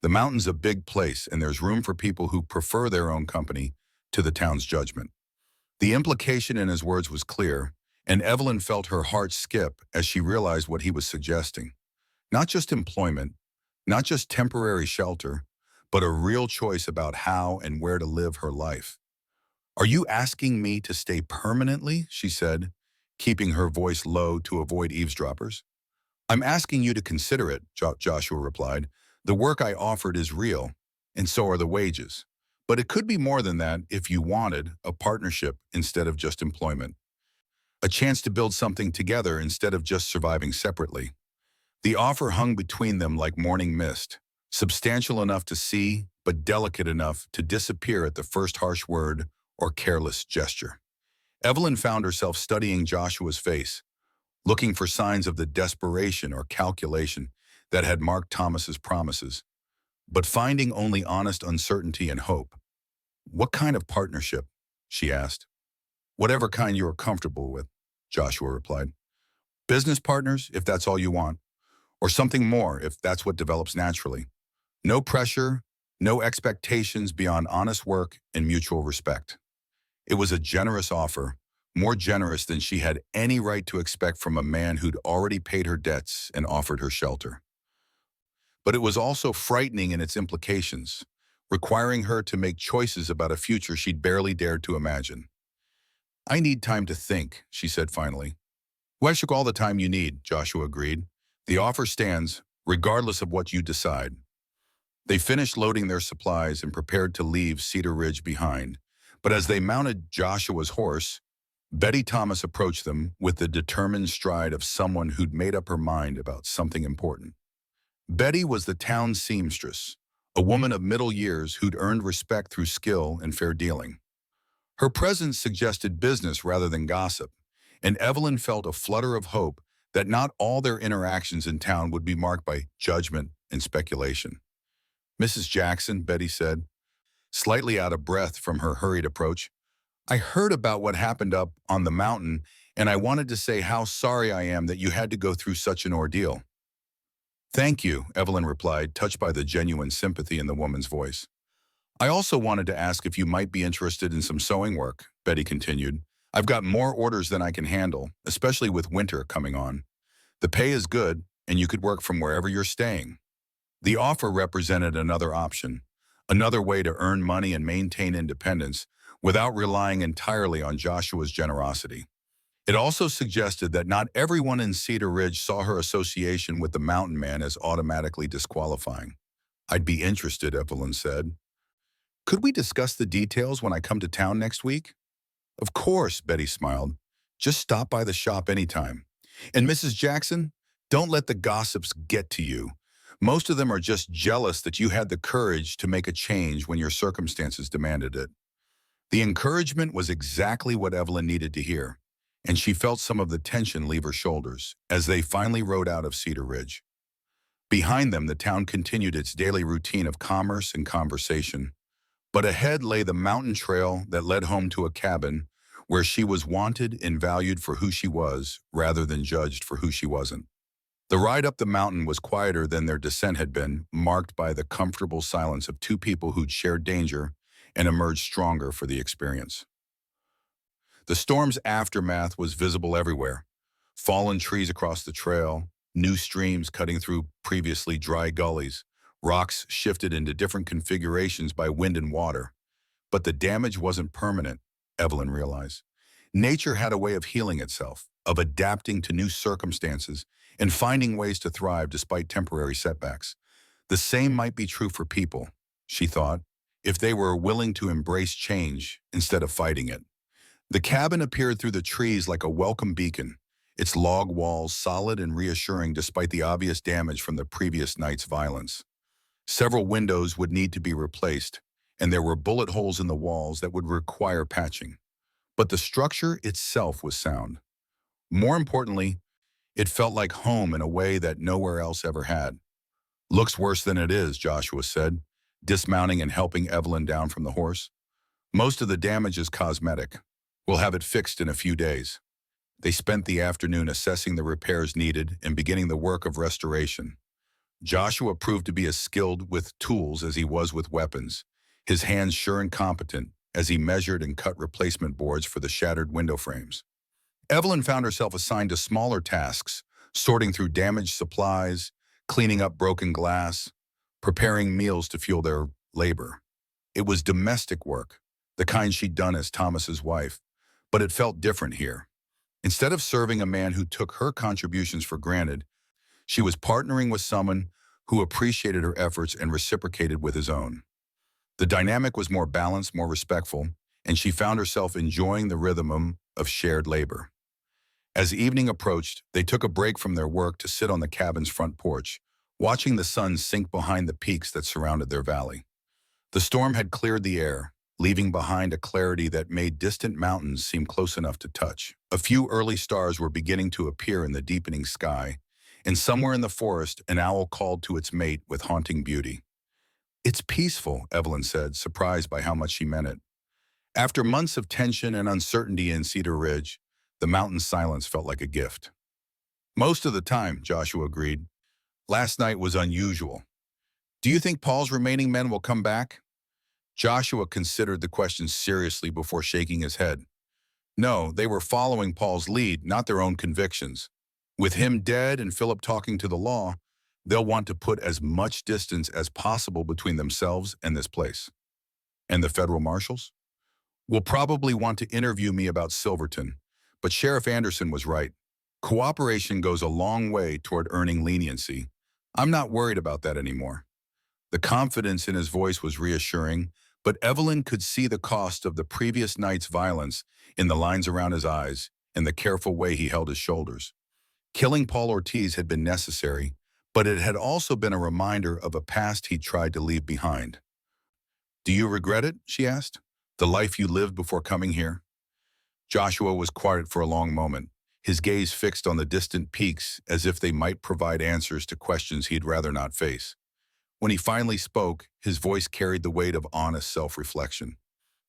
The mountain's a big place, and there's room for people who prefer their own company to the town's judgment. The implication in his words was clear, and Evelyn felt her heart skip as she realized what he was suggesting. Not just employment, not just temporary shelter, but a real choice about how and where to live her life. Are you asking me to stay permanently? She said, keeping her voice low to avoid eavesdroppers. I'm asking you to consider it, Joshua replied. The work I offered is real, and so are the wages. But it could be more than that if you wanted a partnership instead of just employment. A chance to build something together instead of just surviving separately. The offer hung between them like morning mist, substantial enough to see, but delicate enough to disappear at the first harsh word or careless gesture. Evelyn found herself studying Joshua's face, looking for signs of the desperation or calculation that had marked Thomas's promises, but finding only honest uncertainty and hope. What kind of partnership? She asked. Whatever kind you are comfortable with, Joshua replied. Business partners, if that's all you want, or something more if that's what develops naturally. No pressure, no expectations beyond honest work and mutual respect. It was a generous offer, more generous than she had any right to expect from a man who'd already paid her debts and offered her shelter. But it was also frightening in its implications, requiring her to make choices about a future she'd barely dared to imagine. I need time to think, she said finally. Well, I took all the time you need, Joshua agreed. The offer stands, regardless of what you decide. They finished loading their supplies and prepared to leave Cedar Ridge behind. But as they mounted Joshua's horse, Betty Thomas approached them with the determined stride of someone who'd made up her mind about something important. Betty was the town seamstress, a woman of middle years who'd earned respect through skill and fair dealing. Her presence suggested business rather than gossip, and Evelyn felt a flutter of hope that not all their interactions in town would be marked by judgment and speculation. Mrs. Jackson, Betty said, slightly out of breath from her hurried approach, I heard about what happened up on the mountain, and I wanted to say how sorry I am that you had to go through such an ordeal. Thank you, Evelyn replied, touched by the genuine sympathy in the woman's voice. I also wanted to ask if you might be interested in some sewing work, Betty continued. I've got more orders than I can handle, especially with winter coming on. The pay is good, and you could work from wherever you're staying. The offer represented another option, another way to earn money and maintain independence without relying entirely on Joshua's generosity. It also suggested that not everyone in Cedar Ridge saw her association with the mountain man as automatically disqualifying. I'd be interested, Evelyn said. Could we discuss the details when I come to town next week? Of course, Betty smiled. Just stop by the shop anytime. And Mrs. Jackson, don't let the gossips get to you. Most of them are just jealous that you had the courage to make a change when your circumstances demanded it. The encouragement was exactly what Evelyn needed to hear, and she felt some of the tension leave her shoulders as they finally rode out of Cedar Ridge. Behind them, the town continued its daily routine of commerce and conversation, but ahead lay the mountain trail that led home to a cabin where she was wanted and valued for who she was rather than judged for who she wasn't. The ride up the mountain was quieter than their descent had been, marked by the comfortable silence of two people who'd shared danger and emerged stronger for the experience. The storm's aftermath was visible everywhere. Fallen trees across the trail, new streams cutting through previously dry gullies, rocks shifted into different configurations by wind and water. But the damage wasn't permanent, Evelyn realized. Nature had a way of healing itself, of adapting to new circumstances and finding ways to thrive despite temporary setbacks. The same might be true for people, she thought, if they were willing to embrace change instead of fighting it. The cabin appeared through the trees like a welcome beacon, its log walls solid and reassuring despite the obvious damage from the previous night's violence. Several windows would need to be replaced, and there were bullet holes in the walls that would require patching. But the structure itself was sound. More importantly, it felt like home in a way that nowhere else ever had. Looks worse than it is, Joshua said, dismounting and helping Evelyn down from the horse. Most of the damage is cosmetic. We'll have it fixed in a few days. They spent the afternoon assessing the repairs needed and beginning the work of restoration. Joshua proved to be as skilled with tools as he was with weapons, his hands sure and competent as he measured and cut replacement boards for the shattered window frames. Evelyn found herself assigned to smaller tasks, sorting through damaged supplies, cleaning up broken glass, preparing meals to fuel their labor. It was domestic work, the kind she'd done as Thomas's wife, but it felt different here. Instead of serving a man who took her contributions for granted, she was partnering with someone who appreciated her efforts and reciprocated with his own. The dynamic was more balanced, more respectful, and she found herself enjoying the rhythm of shared labor. As evening approached, they took a break from their work to sit on the cabin's front porch, watching the sun sink behind the peaks that surrounded their valley. The storm had cleared the air, leaving behind a clarity that made distant mountains seem close enough to touch. A few early stars were beginning to appear in the deepening sky, and somewhere in the forest, an owl called to its mate with haunting beauty. It's peaceful, Evelyn said, surprised by how much she meant it. After months of tension and uncertainty in Cedar Ridge, the mountain's silence felt like a gift. Most of the time, Joshua agreed. Last night was unusual. Do you think Paul's remaining men will come back? Joshua considered the question seriously before shaking his head. No, they were following Paul's lead, not their own convictions. With him dead and Philip talking to the law, they'll want to put as much distance as possible between themselves and this place. And the federal marshals? Will probably want to interview me about Silverton, but Sheriff Anderson was right. Cooperation goes a long way toward earning leniency. I'm not worried about that anymore. The confidence in his voice was reassuring, but Evelyn could see the cost of the previous night's violence in the lines around his eyes and the careful way he held his shoulders. Killing Paul Ortiz had been necessary, but it had also been a reminder of a past he tried to leave behind. "Do you regret it?" she asked. "The life you lived before coming here?" Joshua was quiet for a long moment, his gaze fixed on the distant peaks as if they might provide answers to questions he'd rather not face. When he finally spoke, his voice carried the weight of honest self-reflection.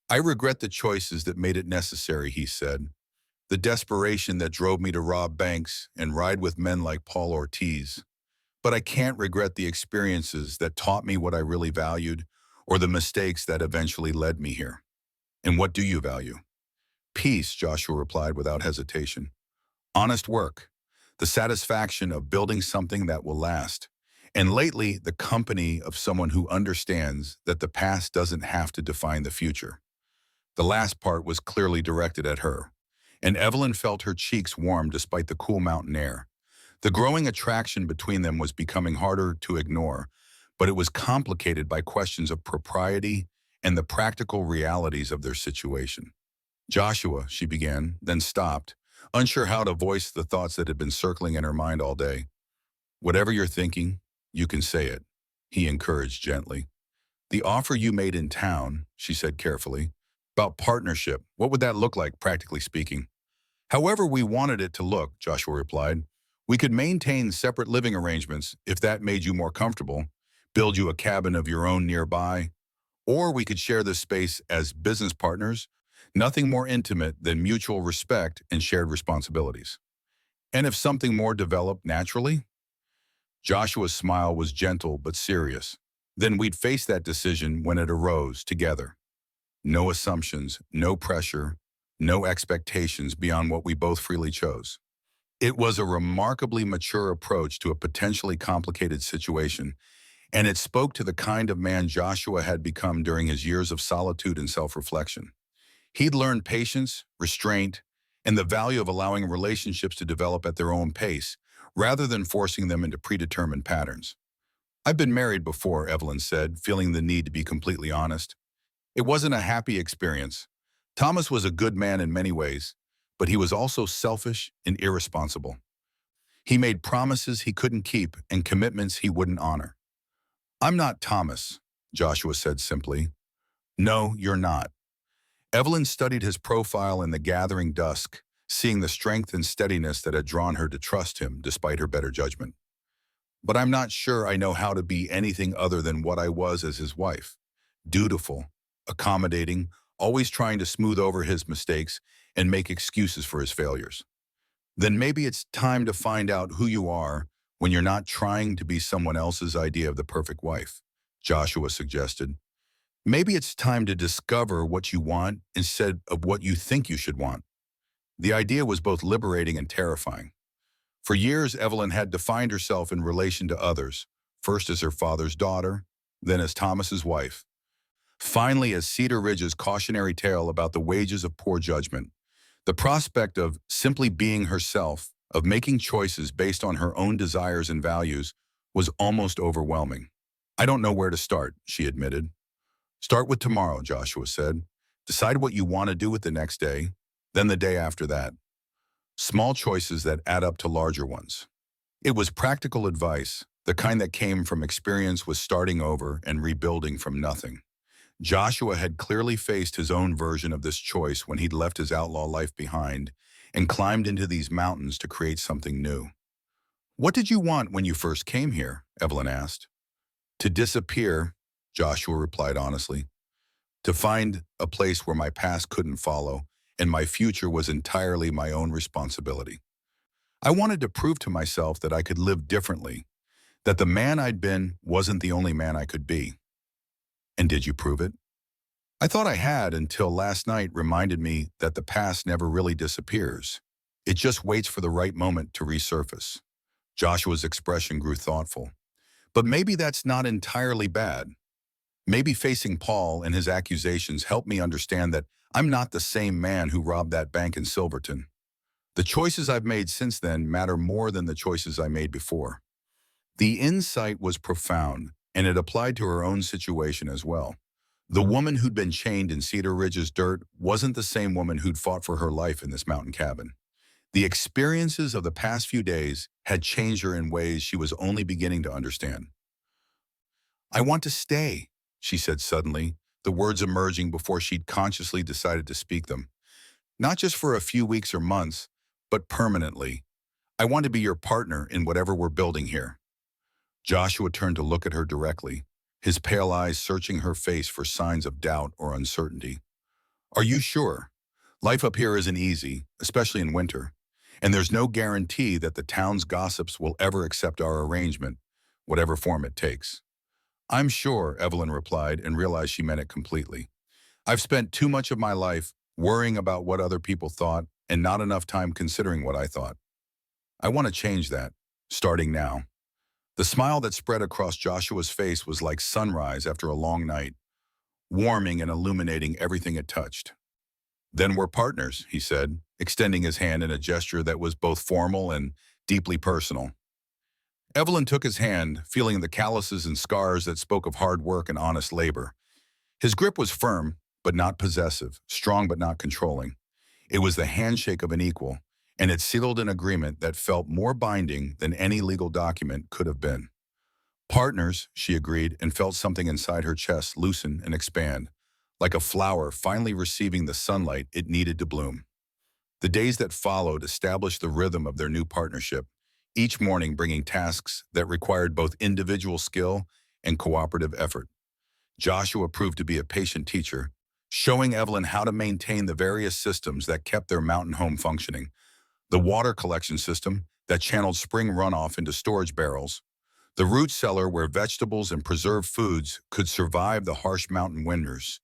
"I regret the choices that made it necessary," he said. "The desperation that drove me to rob banks and ride with men like Paul Ortiz. But I can't regret the experiences that taught me what I really valued or the mistakes that eventually led me here." "And what do you value?" "Peace," Joshua replied without hesitation. "Honest work, the satisfaction of building something that will last, and lately the company of someone who understands that the past doesn't have to define the future." The last part was clearly directed at her, and Evelyn felt her cheeks warm despite the cool mountain air. The growing attraction between them was becoming harder to ignore, but it was complicated by questions of propriety and the practical realities of their situation. "Joshua," she began, then stopped, unsure how to voice the thoughts that had been circling in her mind all day. "Whatever you're thinking, you can say it," he encouraged gently. "The offer you made in town," she said carefully, "about partnership, what would that look like, practically speaking?" "However we wanted it to look," Joshua replied. "We could maintain separate living arrangements if that made you more comfortable, build you a cabin of your own nearby, or we could share this space as business partners, nothing more intimate than mutual respect and shared responsibilities. And if something more developed naturally?" Joshua's smile was gentle but serious. "Then we'd face that decision when it arose together. No assumptions, no pressure, no expectations beyond what we both freely chose." It was a remarkably mature approach to a potentially complicated situation, and it spoke to the kind of man Joshua had become during his years of solitude and self-reflection. He'd learned patience, restraint, and the value of allowing relationships to develop at their own pace, rather than forcing them into predetermined patterns. "I've been married before," Evelyn said, feeling the need to be completely honest. "It wasn't a happy experience. Thomas was a good man in many ways, but he was also selfish and irresponsible. He made promises he couldn't keep and commitments he wouldn't honor." "I'm not Thomas," Joshua said simply. "No, you're not." Evelyn studied his profile in the gathering dusk, seeing the strength and steadiness that had drawn her to trust him despite her better judgment. "But I'm not sure I know how to be anything other than what I was as his wife. Dutiful, accommodating, always trying to smooth over his mistakes and make excuses for his failures." "Then maybe it's time to find out who you are when you're not trying to be someone else's idea of the perfect wife," Joshua suggested. "Maybe it's time to discover what you want instead of what you think you should want." The idea was both liberating and terrifying. For years, Evelyn had defined herself in relation to others, first as her father's daughter, then as Thomas's wife, finally as Cedar Ridge's cautionary tale about the wages of poor judgment. The prospect of simply being herself, of making choices based on her own desires and values, was almost overwhelming. "I don't know where to start," she admitted. "Start with tomorrow," Joshua said. "Decide what you want to do with the next day, then the day after that. Small choices that add up to larger ones." It was practical advice, the kind that came from experience with starting over and rebuilding from nothing. Joshua had clearly faced his own version of this choice when he'd left his outlaw life behind and climbed into these mountains to create something new. "What did you want when you first came here?" Evelyn asked. "To disappear," Joshua replied honestly. "To find a place where my past couldn't follow and my future was entirely my own responsibility. I wanted to prove to myself that I could live differently, that the man I'd been wasn't the only man I could be." "And did you prove it?" "I thought I had until last night reminded me that the past never really disappears. It just waits for the right moment to resurface." Joshua's expression grew thoughtful. "But maybe that's not entirely bad. Maybe facing Paul and his accusations helped me understand that I'm not the same man who robbed that bank in Silverton." The choices I've made since then matter more than the choices I made before. The insight was profound, and it applied to her own situation as well. The woman who'd been chained in Cedar Ridge's dirt wasn't the same woman who'd fought for her life in this mountain cabin. The experiences of the past few days had changed her in ways she was only beginning to understand. "I want to stay," she said suddenly, the words emerging before she'd consciously decided to speak them. "Not just for a few weeks or months, but permanently. I want to be your partner in whatever we're building here." Joshua turned to look at her directly, his pale eyes searching her face for signs of doubt or uncertainty. "Are you sure? Life up here isn't easy, especially in winter, and there's no guarantee that the town's gossips will ever accept our arrangement, whatever form it takes." "I'm sure," Evelyn replied, and realized she meant it completely. "I've spent too much of my life worrying about what other people thought and not enough time considering what I thought. I want to change that, starting now." The smile that spread across Joshua's face was like sunrise after a long night, warming and illuminating everything it touched. "Then we're partners," he said, extending his hand in a gesture that was both formal and deeply personal. Evelyn took his hand, feeling the calluses and scars that spoke of hard work and honest labor. His grip was firm, but not possessive, strong but not controlling. It was the handshake of an equal, and it sealed an agreement that felt more binding than any legal document could have been. "Partners," she agreed, and felt something inside her chest loosen and expand, like a flower finally receiving the sunlight it needed to bloom. The days that followed established the rhythm of their new partnership, each morning bringing tasks that required both individual skill and cooperative effort. Joshua proved to be a patient teacher, showing Evelyn how to maintain the various systems that kept their mountain home functioning. The water collection system that channeled spring runoff into storage barrels, the root cellar where vegetables and preserved foods could survive the harsh mountain winters,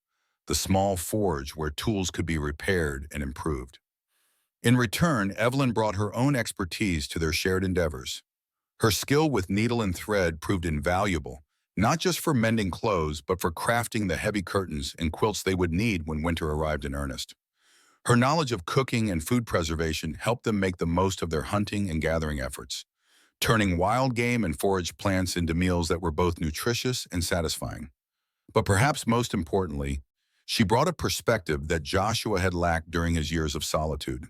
the small forge where tools could be repaired and improved. In return, Evelyn brought her own expertise to their shared endeavors. Her skill with needle and thread proved invaluable, not just for mending clothes, but for crafting the heavy curtains and quilts they would need when winter arrived in earnest. Her knowledge of cooking and food preservation helped them make the most of their hunting and gathering efforts, turning wild game and foraged plants into meals that were both nutritious and satisfying. But perhaps most importantly, she brought a perspective that Joshua had lacked during his years of solitude.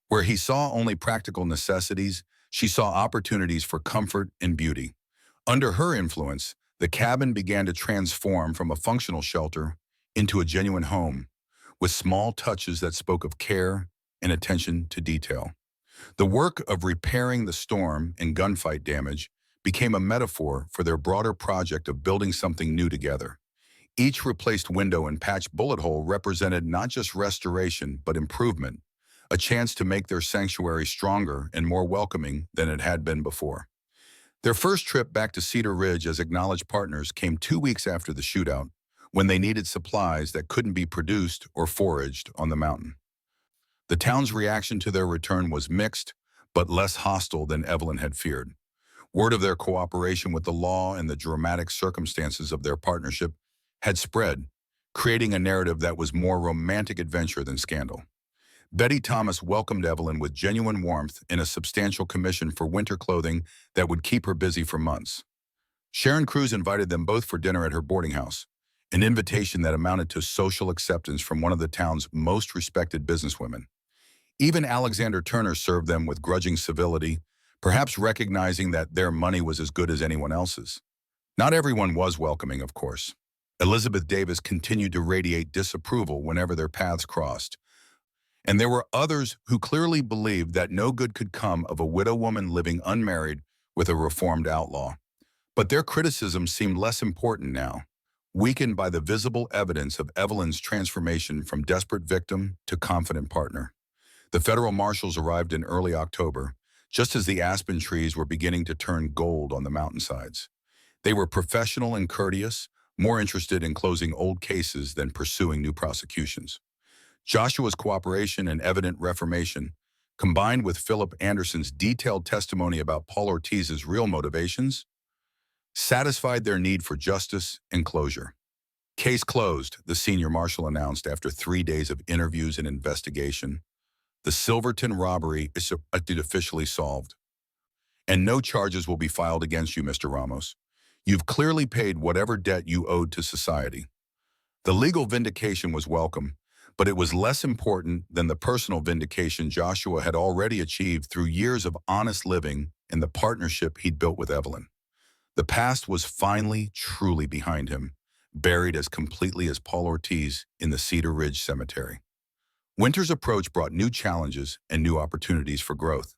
Where he saw only practical necessities, she saw opportunities for comfort and beauty. Under her influence, the cabin began to transform from a functional shelter into a genuine home, with small touches that spoke of care and attention to detail. The work of repairing the storm and gunfight damage became a metaphor for their broader project of building something new together. Each replaced window and patched bullet hole represented not just restoration, but improvement, a chance to make their sanctuary stronger and more welcoming than it had been before. Their first trip back to Cedar Ridge as acknowledged partners came 2 weeks after the shootout, when they needed supplies that couldn't be produced or foraged on the mountain. The town's reaction to their return was mixed, but less hostile than Evelyn had feared. Word of their cooperation with the law and the dramatic circumstances of their partnership had spread, creating a narrative that was more romantic adventure than scandal. Betty Thomas welcomed Evelyn with genuine warmth and a substantial commission for winter clothing that would keep her busy for months. Sharon Cruz invited them both for dinner at her boarding house, an invitation that amounted to social acceptance from one of the town's most respected businesswomen. Even Alexander Turner served them with grudging civility, perhaps recognizing that their money was as good as anyone else's. Not everyone was welcoming, of course. Elizabeth Davis continued to radiate disapproval whenever their paths crossed, and there were others who clearly believed that no good could come of a widow woman living unmarried with a reformed outlaw. But their criticism seemed less important now, weakened by the visible evidence of Evelyn's transformation from desperate victim to confident partner. The federal marshals arrived in early October, just as the aspen trees were beginning to turn gold on the mountainsides. They were professional and courteous, more interested in closing old cases than pursuing new prosecutions. Joshua's cooperation and evident reformation, combined with Philip Anderson's detailed testimony about Paul Ortiz's real motivations, satisfied their need for justice and closure. "Case closed," the senior marshal announced after 3 days of interviews and investigation. The Silverton robbery is officially solved, and no charges will be filed against you, Mr. Ramos. You've clearly paid whatever debt you owed to society. The legal vindication was welcome, but it was less important than the personal vindication Joshua had already achieved through years of honest living and the partnership he'd built with Evelyn. The past was finally, truly behind him, buried as completely as Paul Ortiz in the Cedar Ridge Cemetery. Winter's approach brought new challenges and new opportunities for growth.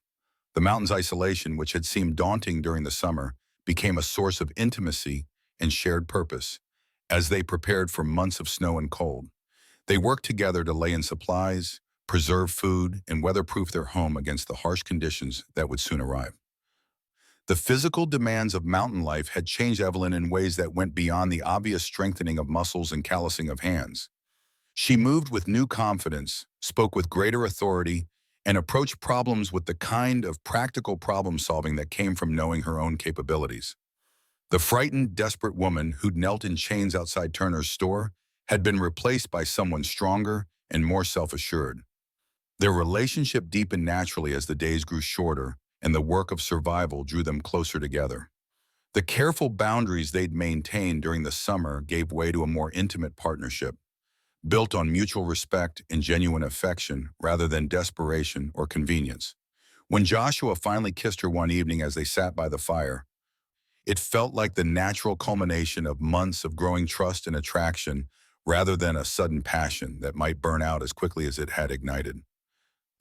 The mountain's isolation, which had seemed daunting during the summer, became a source of intimacy and shared purpose. As they prepared for months of snow and cold, they worked together to lay in supplies, preserve food, and weatherproof their home against the harsh conditions that would soon arrive. The physical demands of mountain life had changed Evelyn in ways that went beyond the obvious strengthening of muscles and callousing of hands. She moved with new confidence, spoke with greater authority, and approached problems with the kind of practical problem-solving that came from knowing her own capabilities. The frightened, desperate woman who'd knelt in chains outside Turner's store had been replaced by someone stronger and more self-assured. Their relationship deepened naturally as the days grew shorter and the work of survival drew them closer together. The careful boundaries they'd maintained during the summer gave way to a more intimate partnership, built on mutual respect and genuine affection rather than desperation or convenience. When Joshua finally kissed her one evening as they sat by the fire, it felt like the natural culmination of months of growing trust and attraction rather than a sudden passion that might burn out as quickly as it had ignited.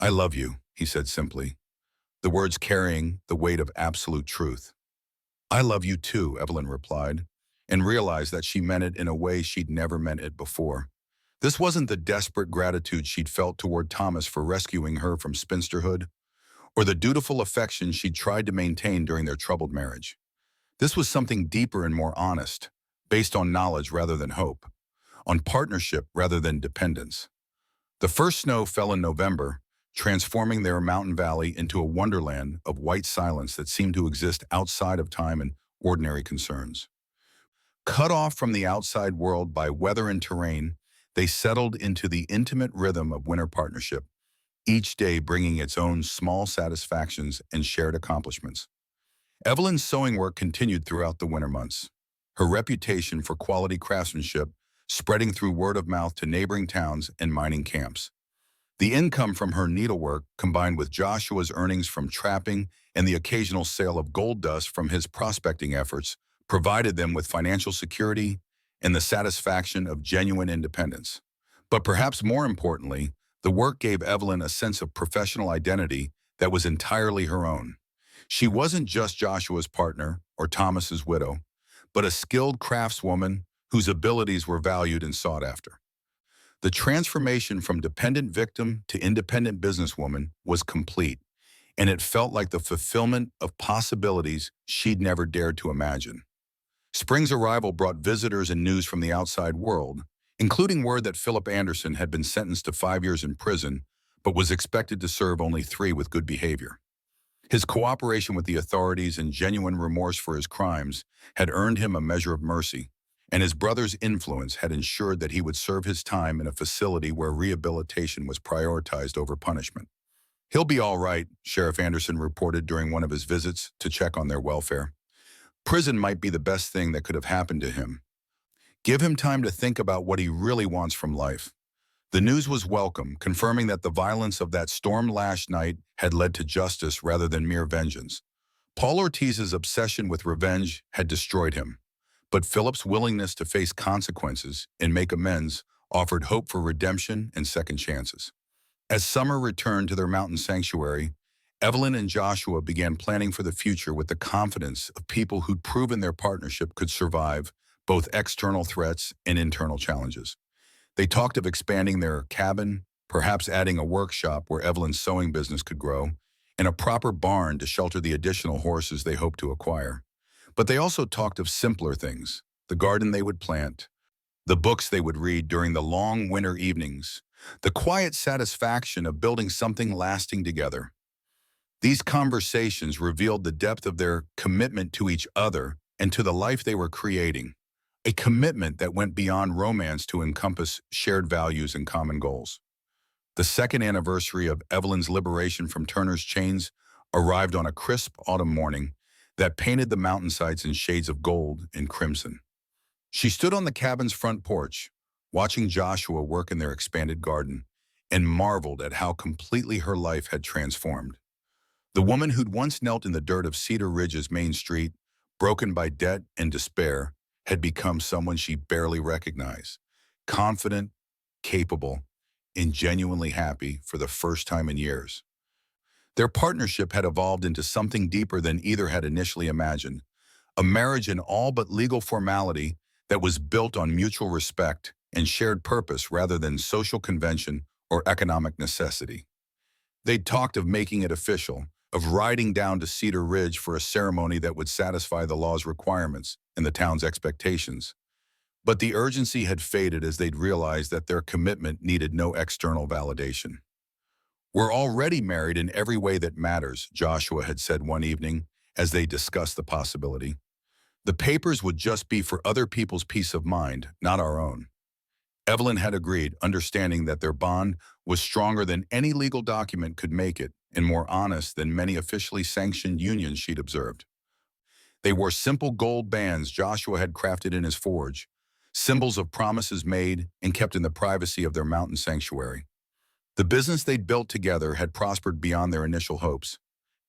"I love you," he said simply, the words carrying the weight of absolute truth. "I love you too," Evelyn replied, and realized that she meant it in a way she'd never meant it before. This wasn't the desperate gratitude she'd felt toward Thomas for rescuing her from spinsterhood, or the dutiful affection she'd tried to maintain during their troubled marriage. This was something deeper and more honest, based on knowledge rather than hope, on partnership rather than dependence. The first snow fell in November, transforming their mountain valley into a wonderland of white silence that seemed to exist outside of time and ordinary concerns. Cut off from the outside world by weather and terrain, they settled into the intimate rhythm of winter partnership, each day bringing its own small satisfactions and shared accomplishments. Evelyn's sewing work continued throughout the winter months, her reputation for quality craftsmanship spreading through word of mouth to neighboring towns and mining camps. The income from her needlework, combined with Joshua's earnings from trapping and the occasional sale of gold dust from his prospecting efforts, provided them with financial security and the satisfaction of genuine independence. But perhaps more importantly, the work gave Evelyn a sense of professional identity that was entirely her own. She wasn't just Joshua's partner or Thomas's widow, but a skilled craftswoman whose abilities were valued and sought after. The transformation from dependent victim to independent businesswoman was complete, and it felt like the fulfillment of possibilities she'd never dared to imagine. Spring's arrival brought visitors and news from the outside world, including word that Philip Anderson had been sentenced to 5 years in prison, but was expected to serve only 3 with good behavior. His cooperation with the authorities and genuine remorse for his crimes had earned him a measure of mercy, and his brother's influence had ensured that he would serve his time in a facility where rehabilitation was prioritized over punishment. "He'll be all right," Sheriff Anderson reported during one of his visits to check on their welfare. "Prison might be the best thing that could have happened to him. Give him time to think about what he really wants from life." The news was welcome, confirming that the violence of that storm-lashed night had led to justice rather than mere vengeance. Paul Ortiz's obsession with revenge had destroyed him, but Philip's willingness to face consequences and make amends offered hope for redemption and second chances. As summer returned to their mountain sanctuary, Evelyn and Joshua began planning for the future with the confidence of people who'd proven their partnership could survive both external threats and internal challenges. They talked of expanding their cabin, perhaps adding a workshop where Evelyn's sewing business could grow, and a proper barn to shelter the additional horses they hoped to acquire. But they also talked of simpler things, the garden they would plant, the books they would read during the long winter evenings, the quiet satisfaction of building something lasting together. These conversations revealed the depth of their commitment to each other and to the life they were creating, a commitment that went beyond romance to encompass shared values and common goals. The second anniversary of Evelyn's liberation from Turner's chains arrived on a crisp autumn morning that painted the mountainsides in shades of gold and crimson. She stood on the cabin's front porch, watching Joshua work in their expanded garden, and marveled at how completely her life had transformed. The woman who'd once knelt in the dirt of Cedar Ridge's main street, broken by debt and despair, had become someone she barely recognized, confident, capable, and genuinely happy for the first time in years. Their partnership had evolved into something deeper than either had initially imagined, a marriage in all but legal formality that was built on mutual respect and shared purpose rather than social convention or economic necessity. They'd talked of making it official, of riding down to Cedar Ridge for a ceremony that would satisfy the law's requirements and the town's expectations. But the urgency had faded as they'd realized that their commitment needed no external validation. "We're already married in every way that matters," Joshua had said one evening as they discussed the possibility. "The papers would just be for other people's peace of mind, not our own." Evelyn had agreed, understanding that their bond was stronger than any legal document could make it and more honest than many officially sanctioned unions she'd observed. They wore simple gold bands Joshua had crafted in his forge, symbols of promises made and kept in the privacy of their mountain sanctuary. The business they'd built together had prospered beyond their initial hopes.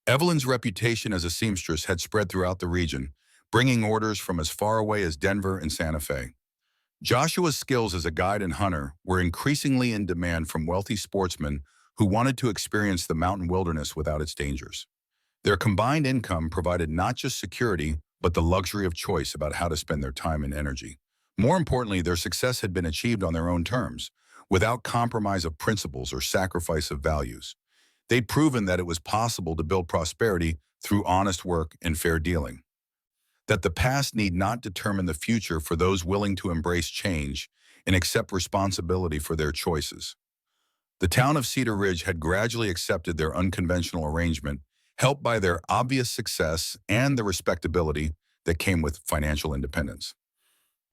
Evelyn's reputation as a seamstress had spread throughout the region, bringing orders from as far away as Denver and Santa Fe. Joshua's skills as a guide and hunter were increasingly in demand from wealthy sportsmen who wanted to experience the mountain wilderness without its dangers. Their combined income provided not just security, but the luxury of choice about how to spend their time and energy. More importantly, their success had been achieved on their own terms, without compromise of principles or sacrifice of values. They'd proven that it was possible to build prosperity through honest work and fair dealing. That the past need not determine the future for those willing to embrace change and accept responsibility for their choices. The town of Cedar Ridge had gradually accepted their unconventional arrangement, helped by their obvious success and the respectability that came with financial independence.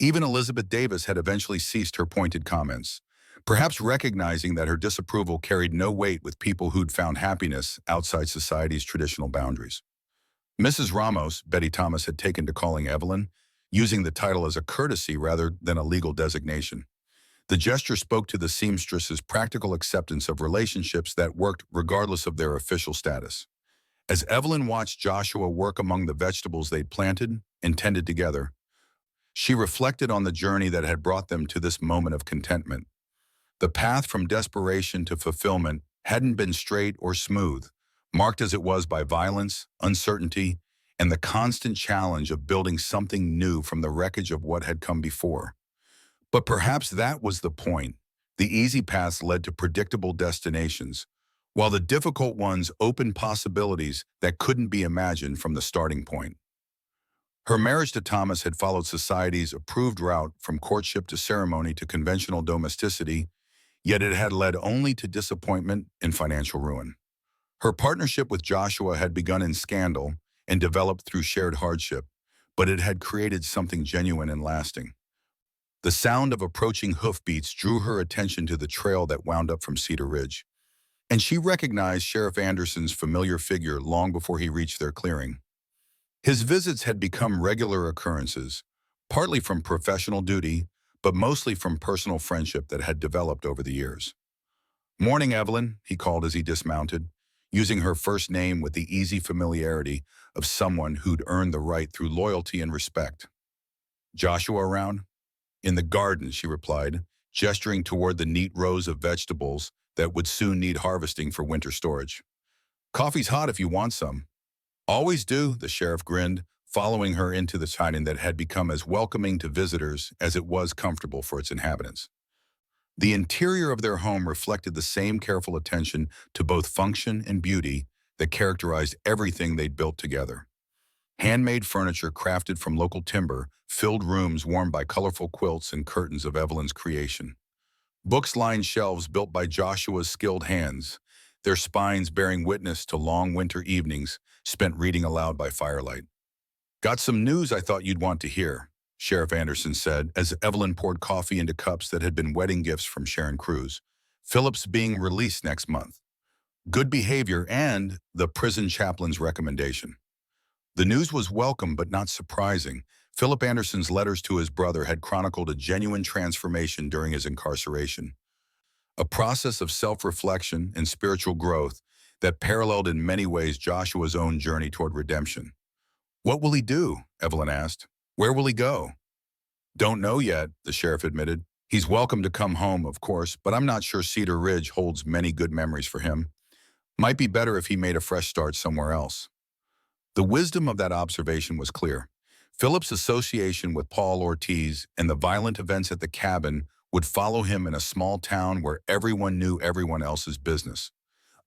Even Elizabeth Davis had eventually ceased her pointed comments, perhaps recognizing that her disapproval carried no weight with people who'd found happiness outside society's traditional boundaries. Mrs. Ramos, Betty Thomas had taken to calling Evelyn, using the title as a courtesy rather than a legal designation. The gesture spoke to the seamstress's practical acceptance of relationships that worked regardless of their official status. As Evelyn watched Joshua work among the vegetables they'd planted and tended together, she reflected on the journey that had brought them to this moment of contentment. The path from desperation to fulfillment hadn't been straight or smooth, marked as it was by violence, uncertainty, and the constant challenge of building something new from the wreckage of what had come before. But perhaps that was the point. The easy paths led to predictable destinations, while the difficult ones opened possibilities that couldn't be imagined from the starting point. Her marriage to Thomas had followed society's approved route from courtship to ceremony to conventional domesticity, yet it had led only to disappointment and financial ruin. Her partnership with Joshua had begun in scandal and developed through shared hardship, but it had created something genuine and lasting. The sound of approaching hoofbeats drew her attention to the trail that wound up from Cedar Ridge, and she recognized Sheriff Anderson's familiar figure long before he reached their clearing. His visits had become regular occurrences, partly from professional duty, but mostly from personal friendship that had developed over the years. "Morning, Evelyn," he called as he dismounted, using her first name with the easy familiarity of someone who'd earned the right through loyalty and respect. "Joshua around?" "In the garden," she replied, gesturing toward the neat rows of vegetables that would soon need harvesting for winter storage. "Coffee's hot if you want some." "Always do," the sheriff grinned, following her into the dining that had become as welcoming to visitors as it was comfortable for its inhabitants. The interior of their home reflected the same careful attention to both function and beauty that characterized everything they'd built together. Handmade furniture crafted from local timber filled rooms warmed by colorful quilts and curtains of Evelyn's creation. Books lined shelves built by Joshua's skilled hands, their spines bearing witness to long winter evenings spent reading aloud by firelight. "Got some news I thought you'd want to hear," Sheriff Anderson said as Evelyn poured coffee into cups that had been wedding gifts from Sharon Cruz, Phillips being released next month, good behavior, and the prison chaplain's recommendation. The news was welcome but not surprising. Philip Anderson's letters to his brother had chronicled a genuine transformation during his incarceration, a process of self-reflection and spiritual growth that paralleled in many ways Joshua's own journey toward redemption. "What will he do?" Evelyn asked. "Where will he go?" "Don't know yet," the sheriff admitted. "He's welcome to come home, of course, but I'm not sure Cedar Ridge holds many good memories for him. Might be better if he made a fresh start somewhere else." The wisdom of that observation was clear. Philip's association with Paul Ortiz and the violent events at the cabin would follow him in a small town where everyone knew everyone else's business.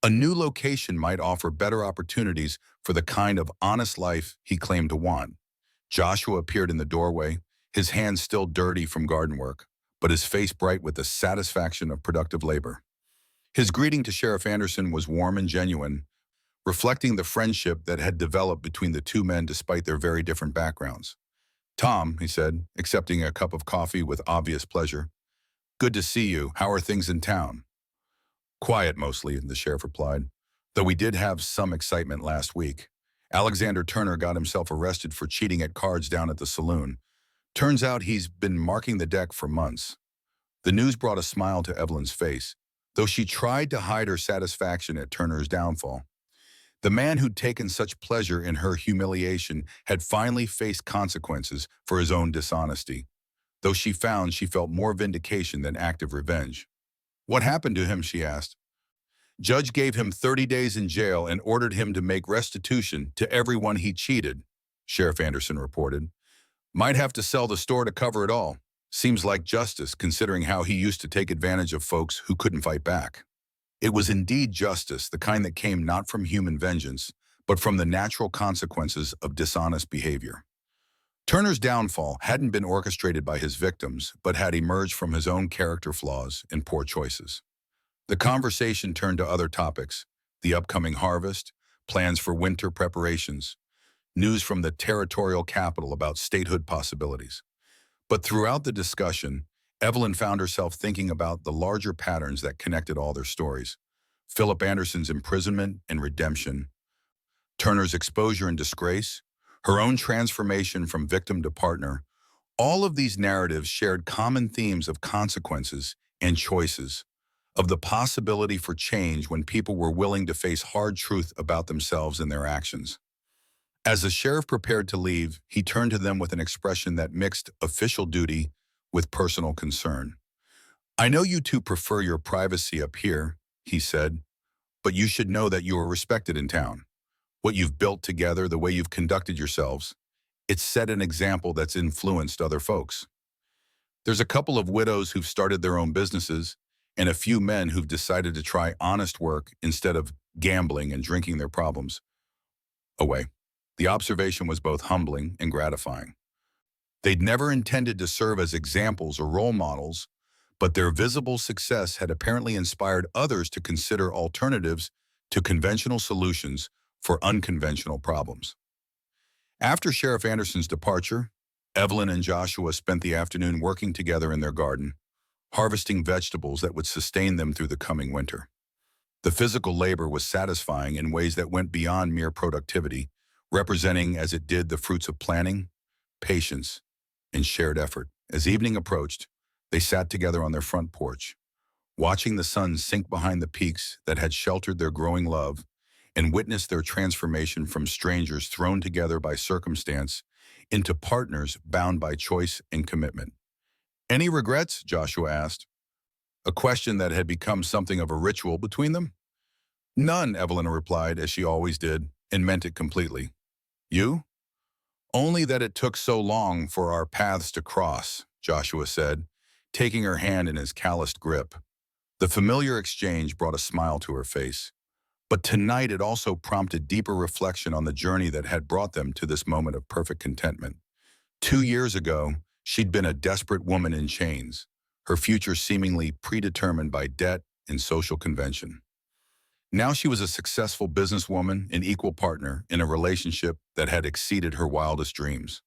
A new location might offer better opportunities for the kind of honest life he claimed to want. Joshua appeared in the doorway, his hands still dirty from garden work, but his face bright with the satisfaction of productive labor. His greeting to Sheriff Anderson was warm and genuine, reflecting the friendship that had developed between the two men despite their very different backgrounds. "Tom," he said, accepting a cup of coffee with obvious pleasure. "Good to see you. How are things in town?" "Quiet mostly," the sheriff replied, "though we did have some excitement last week. Alexander Turner got himself arrested for cheating at cards down at the saloon. Turns out he's been marking the deck for months." The news brought a smile to Evelyn's face, though she tried to hide her satisfaction at Turner's downfall. The man who'd taken such pleasure in her humiliation had finally faced consequences for his own dishonesty, though she felt more vindication than active revenge. "What happened to him?" she asked. "Judge gave him 30 days in jail and ordered him to make restitution to everyone he cheated," Sheriff Anderson reported. "Might have to sell the store to cover it all. Seems like justice, considering how he used to take advantage of folks who couldn't fight back." It was indeed justice, the kind that came not from human vengeance, but from the natural consequences of dishonest behavior. Turner's downfall hadn't been orchestrated by his victims, but had emerged from his own character flaws and poor choices. The conversation turned to other topics: the upcoming harvest, plans for winter preparations, news from the territorial capital about statehood possibilities. But throughout the discussion, Evelyn found herself thinking about the larger patterns that connected all their stories: Philip Anderson's imprisonment and redemption, Turner's exposure and disgrace, her own transformation from victim to partner. All of these narratives shared common themes of consequences and choices, of the possibility for change when people were willing to face hard truth about themselves and their actions. As the sheriff prepared to leave, he turned to them with an expression that mixed official duty with personal concern. "I know you two prefer your privacy up here," he said, "but you should know that you are respected in town. What you've built together, the way you've conducted yourselves, it's set an example that's influenced other folks. There's a couple of widows who've started their own businesses, and a few men who've decided to try honest work instead of gambling and drinking their problems away." The observation was both humbling and gratifying. They'd never intended to serve as examples or role models, but their visible success had apparently inspired others to consider alternatives to conventional solutions for unconventional problems. After Sheriff Anderson's departure, Evelyn and Joshua spent the afternoon working together in their garden, harvesting vegetables that would sustain them through the coming winter. The physical labor was satisfying in ways that went beyond mere productivity, representing as it did the fruits of planning, patience, and shared effort. As evening approached, they sat together on their front porch, watching the sun sink behind the peaks that had sheltered their growing love, and witnessed their transformation from strangers thrown together by circumstance into partners bound by choice and commitment. "Any regrets?" Joshua asked, a question that had become something of a ritual between them. "None," Evelyn replied, as she always did, and meant it completely. "You?" "Only that it took so long for our paths to cross," Joshua said, taking her hand in his calloused grip. The familiar exchange brought a smile to her face. But tonight it also prompted deeper reflection on the journey that had brought them to this moment of perfect contentment. 2 years ago, she'd been a desperate woman in chains, her future seemingly predetermined by debt and social convention. Now she was a successful businesswoman and equal partner in a relationship that had exceeded her wildest dreams.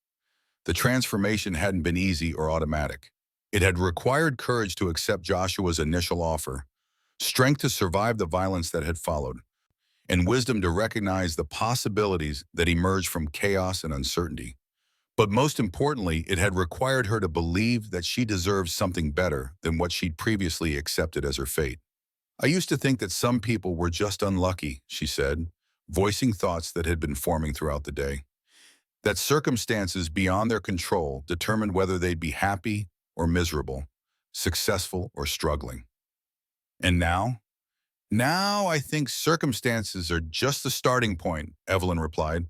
The transformation hadn't been easy or automatic. It had required courage to accept Joshua's initial offer, strength to survive the violence that had followed, and wisdom to recognize the possibilities that emerged from chaos and uncertainty. But most importantly, it had required her to believe that she deserved something better than what she'd previously accepted as her fate. I used to think that some people were just unlucky, she said, voicing thoughts that had been forming throughout the day. That circumstances beyond their control determined whether they'd be happy or miserable, successful or struggling. And now? Now I think circumstances are just the starting point, Evelyn replied.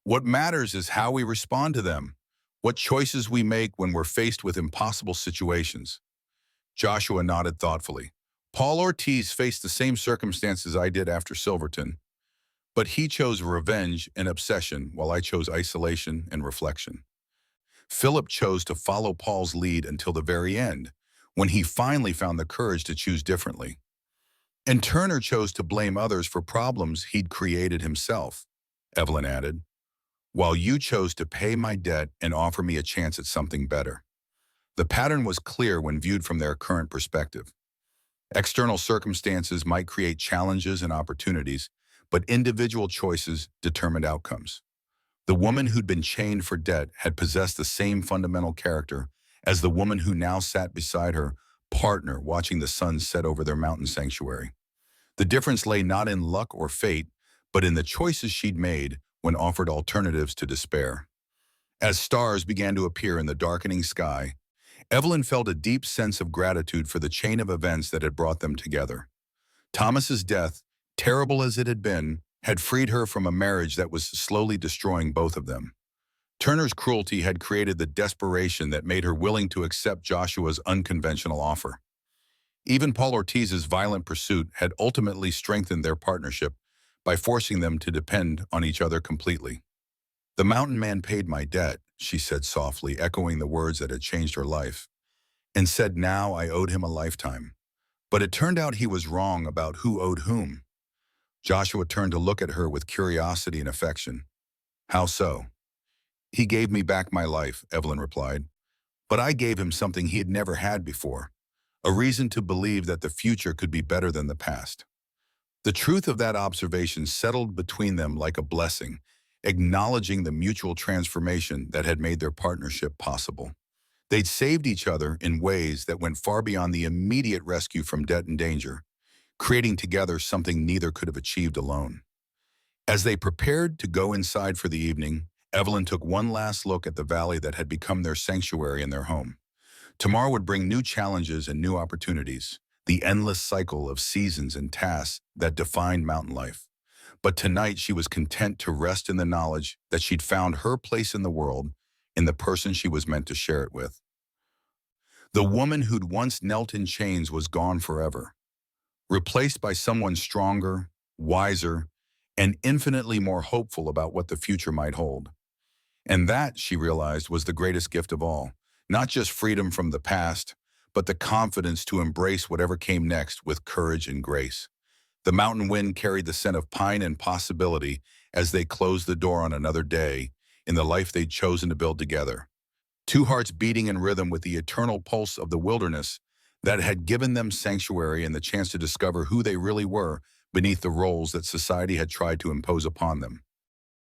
What matters is how we respond to them, what choices we make when we're faced with impossible situations. Joshua nodded thoughtfully. Paul Ortiz faced the same circumstances I did after Silverton, but he chose revenge and obsession while I chose isolation and reflection. Philip chose to follow Paul's lead until the very end, when he finally found the courage to choose differently. And Turner chose to blame others for problems he'd created himself, Evelyn added, while you chose to pay my debt and offer me a chance at something better. The pattern was clear when viewed from their current perspective. External circumstances might create challenges and opportunities, but individual choices determined outcomes. The woman who'd been chained for debt had possessed the same fundamental character as the woman who now sat beside her partner watching the sun set over their mountain sanctuary. The difference lay not in luck or fate, but in the choices she'd made when offered alternatives to despair. As stars began to appear in the darkening sky, Evelyn felt a deep sense of gratitude for the chain of events that had brought them together. Thomas's death, terrible as it had been, had freed her from a marriage that was slowly destroying both of them. Turner's cruelty had created the desperation that made her willing to accept Joshua's unconventional offer. Even Paul Ortiz's violent pursuit had ultimately strengthened their partnership by forcing them to depend on each other completely. The mountain man paid my debt, she said softly, echoing the words that had changed her life, and said now I owed him a lifetime. But it turned out he was wrong about who owed whom. Joshua turned to look at her with curiosity and affection. How so? He gave me back my life, Evelyn replied, but I gave him something he had never had before, a reason to believe that the future could be better than the past. The truth of that observation settled between them like a blessing, acknowledging the mutual transformation that had made their partnership possible. They'd saved each other in ways that went far beyond the immediate rescue from debt and danger, creating together something neither could have achieved alone. As they prepared to go inside for the evening, Evelyn took one last look at the valley that had become their sanctuary and their home. Tomorrow would bring new challenges and new opportunities, the endless cycle of seasons and tasks that defined mountain life. But tonight she was content to rest in the knowledge that she'd found her place in the world in the person she was meant to share it with. The woman who'd once knelt in chains was gone forever, replaced by someone stronger, wiser, and infinitely more hopeful about what the future might hold. And that, she realized, was the greatest gift of all, not just freedom from the past, but the confidence to embrace whatever came next with courage and grace. The mountain wind carried the scent of pine and possibility as they closed the door on another day in the life they'd chosen to build together. Two hearts beating in rhythm with the eternal pulse of the wilderness that had given them sanctuary and the chance to discover who they really were beneath the roles that society had tried to impose upon them.